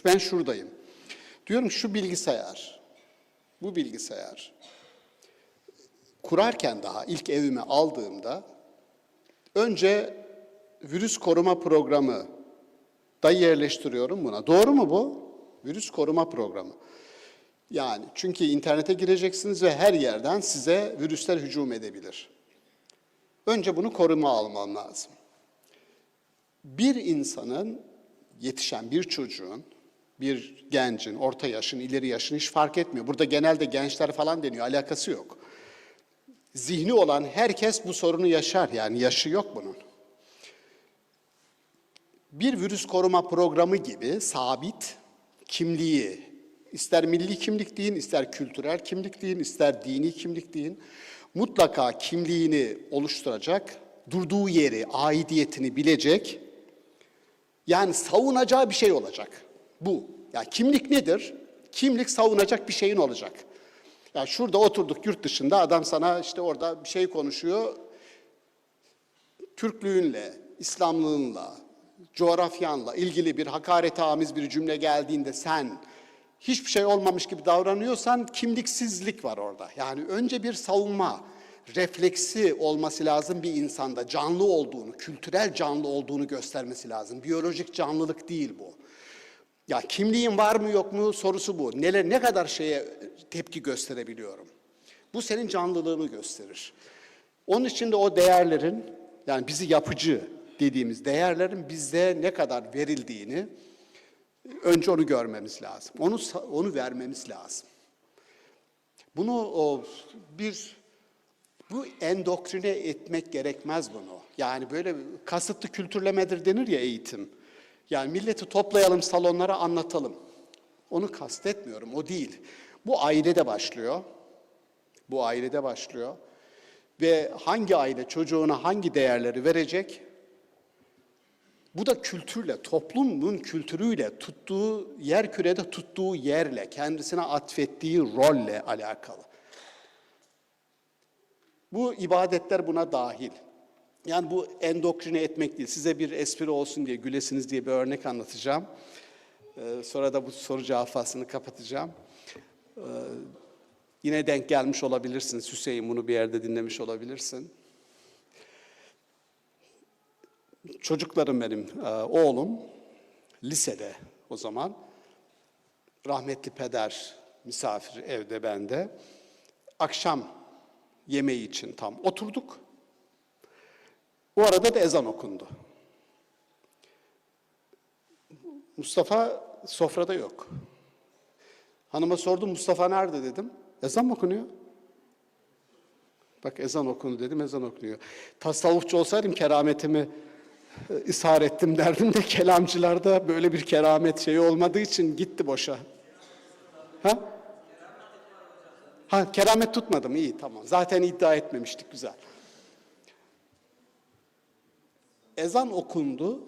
Ben şuradayım. Diyorum şu bilgisayar, bu bilgisayar. Kurarken daha ilk evime aldığımda önce virüs koruma programı da yerleştiriyorum buna. Doğru mu bu? Virüs koruma programı. Yani çünkü internete gireceksiniz ve her yerden size virüsler hücum edebilir. Önce bunu koruma almam lazım. Bir insanın, yetişen bir çocuğun, bir gencin, orta yaşın, ileri yaşın hiç fark etmiyor. Burada genelde gençler falan deniyor, alakası yok. Zihni olan herkes bu sorunu yaşar, yani yaşı yok bunun. Bir virüs koruma programı gibi sabit kimliği, ister milli kimlik deyin, ister kültürel kimlik deyin, ister dini kimlik deyin, mutlaka kimliğini oluşturacak, durduğu yeri, aidiyetini bilecek, yani savunacağı bir şey olacak. Bu. Yani kimlik nedir? Kimlik savunacak bir şeyin olacak. Yani şurada oturduk yurt dışında, adam sana işte orada bir şey konuşuyor, Türklüğünle, İslamlığınla, coğrafyanla ilgili bir hakaretamiz bir cümle geldiğinde sen hiçbir şey olmamış gibi davranıyorsan kimliksizlik var orada. Yani önce bir savunma refleksi olması lazım bir insanda. Canlı olduğunu, kültürel canlı olduğunu göstermesi lazım. Biyolojik canlılık değil bu. Ya kimliğin var mı yok mu sorusu bu. Ne kadar şeye tepki gösterebiliyorum. Bu senin canlılığını gösterir. Onun için de o değerlerin, yani bizi yapıcı dediğimiz değerlerin bizde ne kadar verildiğini önce onu görmemiz lazım. Onu vermemiz lazım. Bu endoktrine etmek gerekmez bunu. Yani böyle kasıtlı kültürlemedir denir ya eğitim. Yani milleti toplayalım salonlara anlatalım. Onu kastetmiyorum, o değil. Bu ailede başlıyor. Bu ailede başlıyor. Ve hangi aile çocuğuna hangi değerleri verecek? Bu da kültürle, toplumun kültürüyle, tuttuğu, yerkürede tuttuğu yerle, kendisine atfettiği rolle alakalı. Bu ibadetler buna dahil. Yani bu endoktrine etmek değil. Size bir espri olsun diye, gülesiniz diye bir örnek anlatacağım. Sonra da bu soru cevap faslını kapatacağım. Yine denk gelmiş olabilirsiniz. Hüseyin bunu bir yerde dinlemiş olabilirsin. Çocuklarım benim, oğlum lisede o zaman. Rahmetli peder misafir evde bende. Akşam yemeği için tam oturduk. Bu arada da ezan okundu. Mustafa sofrada yok. Hanıma sordum, Mustafa nerede dedim. Ezan mı okunuyor? Bak ezan okundu dedim, ezan okunuyor. Tasavvufçu olsaydım kerametimi ishar ettim derdim de kelamcılarda böyle bir keramet şeyi olmadığı için gitti boşa. Ha? Ha, keramet tutmadım, iyi tamam. Zaten iddia etmemiştik, güzel. Ezan okundu,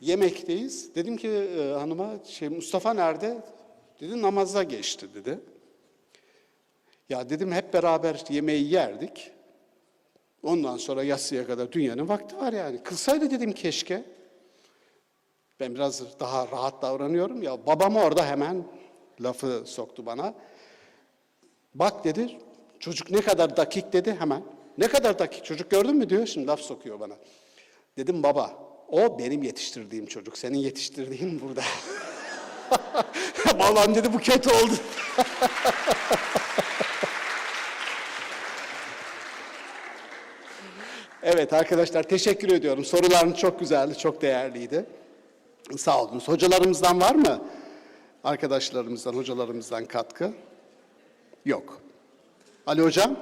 yemekteyiz. Dedim ki hanıma, Mustafa nerede? Dedi, namaza geçti dedi. Ya dedim hep beraber yemeği yerdik. Ondan sonra yatsıya kadar dünyanın vakti var yani. Kılsaydı dedim keşke. Ben biraz daha rahat davranıyorum ya. Babam orada hemen lafı soktu bana. Bak dedi, çocuk ne kadar dakik dedi hemen. Ne kadar dakik çocuk gördün mü diyor, şimdi laf sokuyor bana. Dedim baba, o benim yetiştirdiğim çocuk, senin yetiştirdiğin burada. Babam dedi bu kötü oldu. Evet arkadaşlar teşekkür ediyorum. Sorularınız çok güzeldi, çok değerliydi. Sağ olun. Hocalarımızdan var mı? Arkadaşlarımızdan, hocalarımızdan katkı? Yok. Ali Hocam,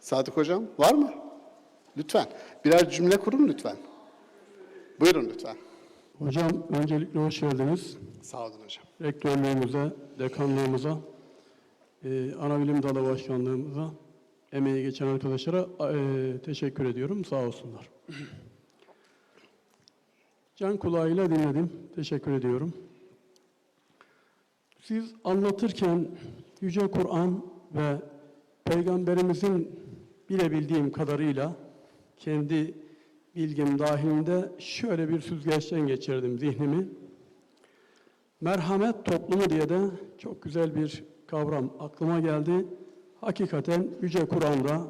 Sadık Hocam var mı? Lütfen. Birer cümle kurun lütfen. Buyurun lütfen. Hocam öncelikle hoş geldiniz. Sağ olun hocam. Rektörlüğümüze, dekanlığımıza, anabilim dalı başkanlığımıza, emeği geçen arkadaşlara teşekkür ediyorum. Sağ olsunlar. Can kulağıyla dinledim. Teşekkür ediyorum. Siz anlatırken Yüce Kur'an ve Peygamberimizin bilebildiğim kadarıyla kendi bilgim dahilinde şöyle bir süzgeçten geçirdim zihnimi. Merhamet toplumu diye de çok güzel bir kavram aklıma geldi. Hakikaten Yüce Kur'an'da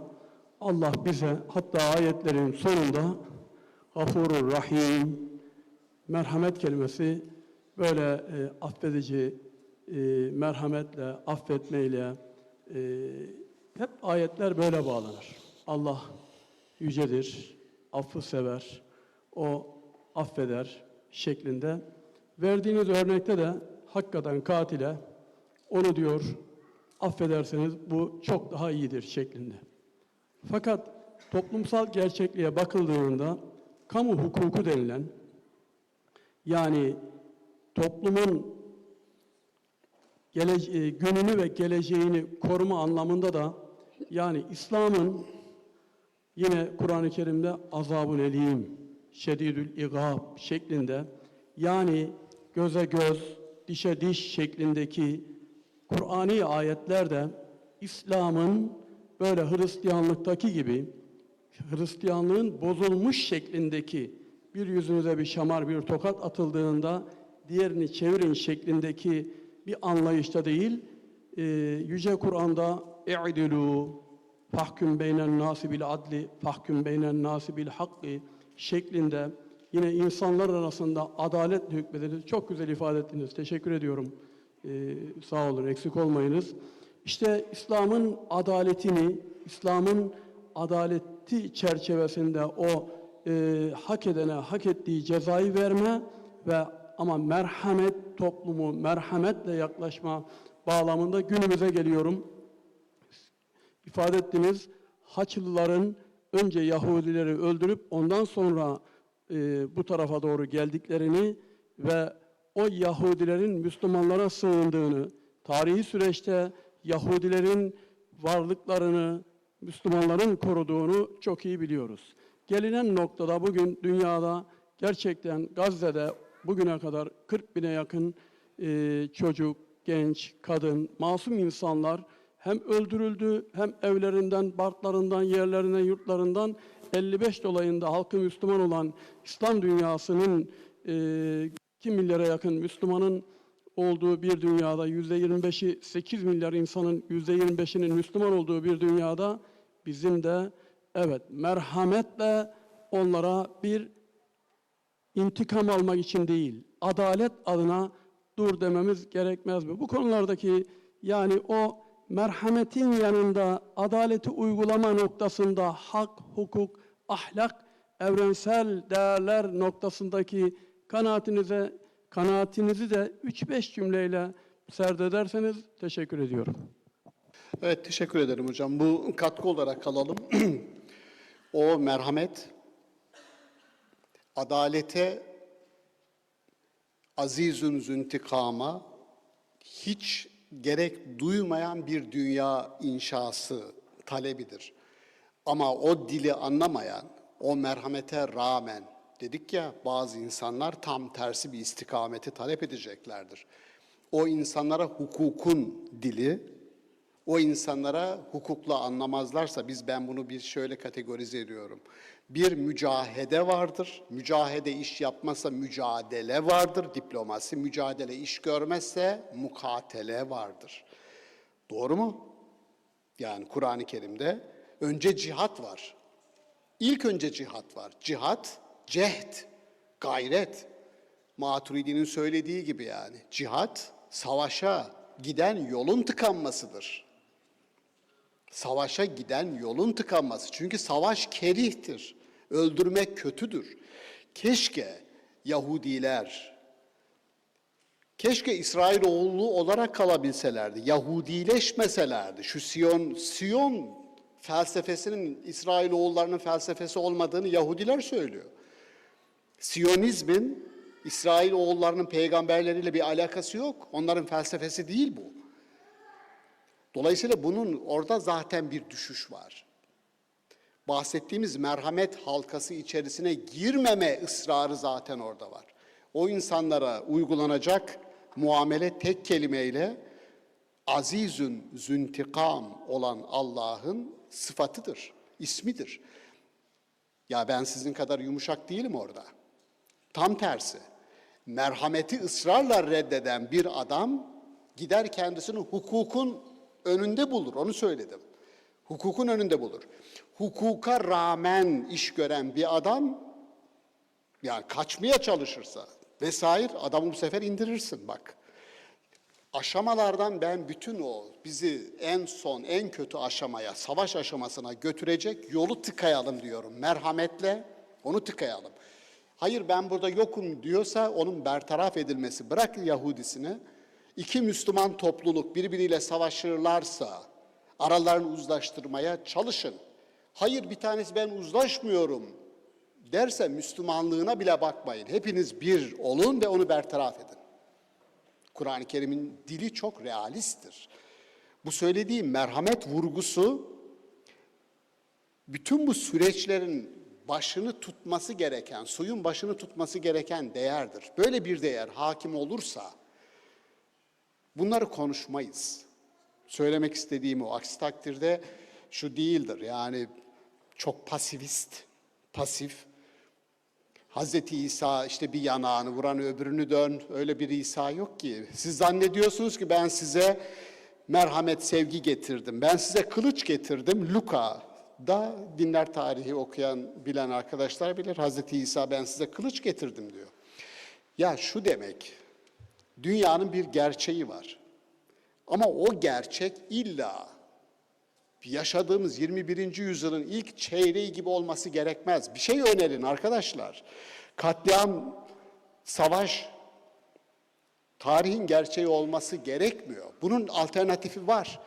Allah bize hatta ayetlerin sonunda Gafurur Rahim, merhamet kelimesi böyle affedici, merhametle, affetmeyle hep ayetler böyle bağlanır. Allah yücedir, affı sever, o affeder şeklinde. Verdiğiniz örnekte de hakikaten katile onu diyor affederseniz bu çok daha iyidir şeklinde. Fakat toplumsal gerçekliğe bakıldığında kamu hukuku denilen yani toplumun gününü ve geleceğini koruma anlamında da yani İslam'ın yine Kur'an-ı Kerim'de azab-ı elim, şedidül igab şeklinde yani göze göz, dişe diş şeklindeki Kur'ani ayetlerde İslam'ın böyle Hristiyanlıktaki gibi Hristiyanlığın bozulmuş şeklindeki bir yüzünüze bir şamar, bir tokat atıldığında diğerini çevirin şeklindeki bir anlayışta değil, Yüce Kur'an'da اِعْدِلُوا فَحْكُمْ بَيْنَ النَّاسِ بِالْعَدْلِ فَحْكُمْ بَيْنَ النَّاسِ بِالْحَقِّ şeklinde yine insanlar arasında adaletle hükmediniz. Çok güzel ifade ettiniz. Teşekkür ediyorum. Sağ olun, eksik olmayınız. İşte İslam'ın adaletini, İslam'ın adaleti çerçevesinde o hak edene hak ettiği cezayı verme ve ama merhamet toplumu, merhametle yaklaşma bağlamında günümüze geliyorum. İfade ettiniz, Haçlıların önce Yahudileri öldürüp ondan sonra bu tarafa doğru geldiklerini ve o Yahudilerin Müslümanlara sığındığını, tarihi süreçte Yahudilerin varlıklarını Müslümanların koruduğunu çok iyi biliyoruz. Gelinen noktada bugün dünyada gerçekten Gazze'de bugüne kadar 40 bine yakın çocuk, genç, kadın, masum insanlar hem öldürüldü hem evlerinden, barklarından, yerlerinden, yurtlarından 55 dolayında halkı Müslüman olan İslam dünyasının 2 milyara yakın Müslümanın olduğu bir dünyada %25'i 8 milyar insanın %25'inin Müslüman olduğu bir dünyada bizim de evet merhametle onlara bir intikam almak için değil, adalet adına dur dememiz gerekmez mi? Bu konulardaki yani o merhametin yanında adaleti uygulama noktasında hak, hukuk, ahlak, evrensel değerler noktasındaki kanaatinizi de 3-5 cümleyle serdederseniz teşekkür ediyorum. Evet teşekkür ederim hocam. Bu katkı olarak alalım. O merhamet, adalete, azizün züntikama hiç gerek duymayan bir dünya inşası talebidir. Ama o dili anlamayan, o merhamete rağmen dedik ya bazı insanlar tam tersi bir istikameti talep edeceklerdir. O insanlara hukukun dili, O insanlara hukukla anlamazlarsa ben bunu bir şöyle kategorize ediyorum. Bir mücahede vardır. Mücahede iş yapmazsa mücadele vardır. Diplomasi mücadele iş görmezse mukatele vardır. Doğru mu? Yani Kur'an-ı Kerim'de önce cihat var. İlk önce cihat var. Cihat, cehd, gayret. Maturidi'nin söylediği gibi yani. Cihat, savaşa giden yolun tıkanmasıdır. Savaşa giden yolun tıkanması. Çünkü savaş kerihtir. Öldürmek kötüdür. Keşke Yahudiler, keşke İsrailoğlu olarak kalabilselerdi. Yahudileşmeselerdi. Şu Siyon felsefesinin İsrailoğullarının felsefesi olmadığını Yahudiler söylüyor. Siyonizmin İsrailoğullarının peygamberleriyle bir alakası yok. Onların felsefesi değil bu. Dolayısıyla bunun orada zaten bir düşüş var. Bahsettiğimiz merhamet halkası içerisine girmeme ısrarı zaten orada var. O insanlara uygulanacak muamele tek kelimeyle azizün züntikam olan Allah'ın sıfatıdır, ismidir. Ya ben sizin kadar yumuşak değilim orada. Tam tersi. Merhameti ısrarla reddeden bir adam gider kendisini hukukun önünde bulur. Onu söyledim. Hukukun önünde bulur. Hukuka rağmen iş gören bir adam yani kaçmaya çalışırsa vesaire adamı bu sefer indirirsin bak. Aşamalardan ben bütün o bizi en son en kötü aşamaya, savaş aşamasına götürecek yolu tıkayalım diyorum. Merhametle onu tıkayalım. Hayır ben burada yokum diyorsa onun bertaraf edilmesi. Bırak Yahudisini. İki Müslüman topluluk birbiriyle savaşırlarsa aralarını uzlaştırmaya çalışın. Hayır bir tanesi ben uzlaşmıyorum derse Müslümanlığına bile bakmayın. Hepiniz bir olun ve onu bertaraf edin. Kur'an-ı Kerim'in dili çok realisttir. Bu söylediğim merhamet vurgusu bütün bu süreçlerin başını tutması gereken, suyun başını tutması gereken değerdir. Böyle bir değer hakim olursa bunları konuşmayız. Söylemek istediğim o. Aksi takdirde şu değildir. Yani çok pasif. Hazreti İsa işte bir yanağını vuran öbürünü dön. Öyle bir İsa yok ki. Siz zannediyorsunuz ki ben size merhamet, sevgi getirdim. Ben size kılıç getirdim. Luka'da dinler tarihi okuyan, bilen arkadaşlar bilir. Hazreti İsa ben size kılıç getirdim diyor. Ya şu demek, dünyanın bir gerçeği var. Ama o gerçek illa yaşadığımız 21. yüzyılın ilk çeyreği gibi olması gerekmez. Bir şey önerin arkadaşlar. Katliam, savaş, tarihin gerçeği olması gerekmiyor. Bunun alternatifi var.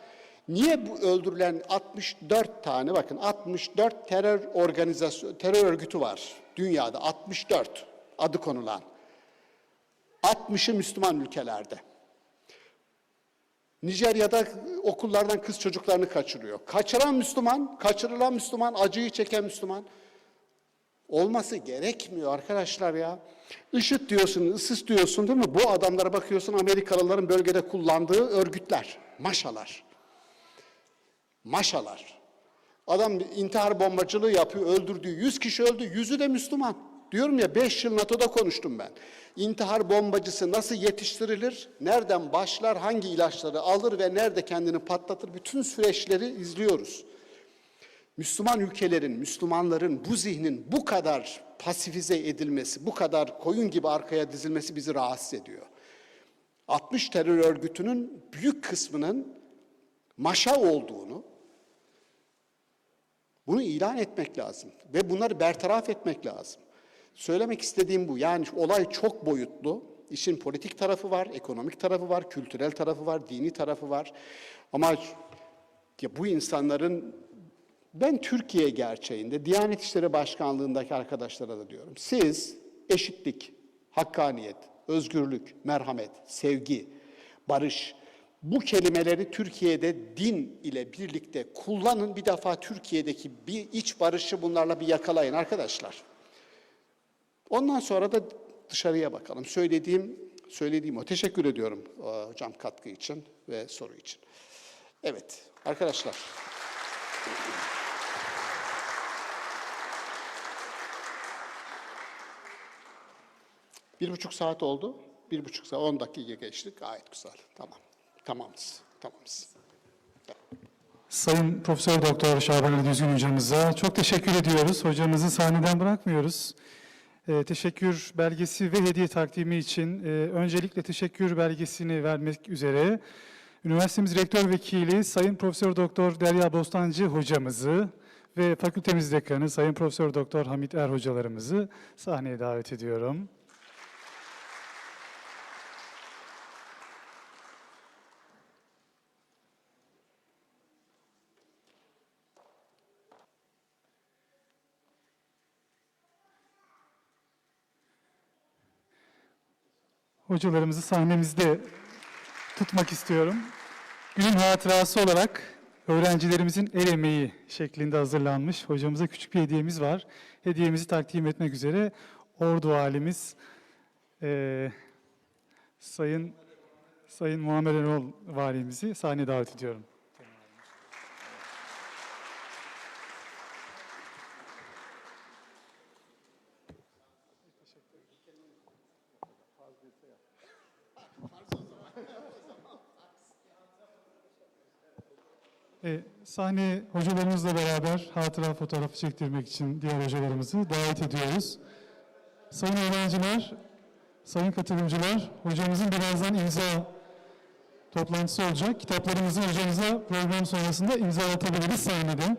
Niye bu öldürülen 64 tane, bakın 64 terör örgütü var dünyada, 64 adı konulan. 60'ı Müslüman ülkelerde. Nijerya'da okullardan kız çocuklarını kaçırıyor. Kaçıran Müslüman, kaçırılan Müslüman, acıyı çeken Müslüman. Olması gerekmiyor arkadaşlar ya. IŞİD diyorsun, ISIS diyorsun değil mi? Bu adamlara bakıyorsun Amerikalıların bölgede kullandığı örgütler, maşalar. Maşalar. Adam intihar bombacılığı yapıyor, öldürdüğü 100 kişi öldü, 100'ü de Müslüman. Diyorum ya 5 yıl NATO'da konuştum ben. İntihar bombacısı nasıl yetiştirilir, nereden başlar, hangi ilaçları alır ve nerede kendini patlatır, bütün süreçleri izliyoruz. Müslüman ülkelerin, Müslümanların bu zihnin bu kadar pasifize edilmesi, bu kadar koyun gibi arkaya dizilmesi bizi rahatsız ediyor. 60 terör örgütünün büyük kısmının maşa olduğunu, bunu ilan etmek lazım ve bunları bertaraf etmek lazım. Söylemek istediğim bu. Yani olay çok boyutlu. İşin politik tarafı var, ekonomik tarafı var, kültürel tarafı var, dini tarafı var. Ama ya bu insanların, ben Türkiye gerçeğinde Diyanet İşleri Başkanlığındaki arkadaşlara da diyorum. Siz eşitlik, hakkaniyet, özgürlük, merhamet, sevgi, barış, bu kelimeleri Türkiye'de din ile birlikte kullanın. Bir defa Türkiye'deki bir iç barışı bunlarla bir yakalayın arkadaşlar. Ondan sonra da dışarıya bakalım. Söylediğim o. Teşekkür ediyorum hocam katkı için ve soru için. Evet. Arkadaşlar. 1,5 saat oldu. 1,5 saat, 10 dakika geçti. Gayet güzel. Tamam. Tamamız. Tamamız. Sayın Profesör Doktor Şaban Ali Düzgün hocamıza çok teşekkür ediyoruz. Hocamızı sahneden bırakmıyoruz. Teşekkür belgesi ve hediye takdimi için öncelikle teşekkür belgesini vermek üzere üniversitemiz Rektör Vekili Sayın Profesör Doktor Derya Bostancı hocamızı ve fakültemiz dekanı Sayın Profesör Doktor Hamit Er hocalarımızı sahneye davet ediyorum. Hocalarımızı sahnemizde tutmak istiyorum. Günün hatırası olarak öğrencilerimizin el emeği şeklinde hazırlanmış hocamıza küçük bir hediyemiz var. Hediyemizi takdim etmek üzere Ordu Valimiz Sayın Muammer Erol Valimizi sahneye davet ediyorum. Sahneye hocalarımızla beraber hatıra fotoğrafı çektirmek için diğer hocalarımızı davet ediyoruz. Sayın öğrenciler, sayın katılımcılar, hocamızın birazdan imza toplantısı olacak. Kitaplarımızı hocamıza program sonrasında imzalatabiliriz sahnede.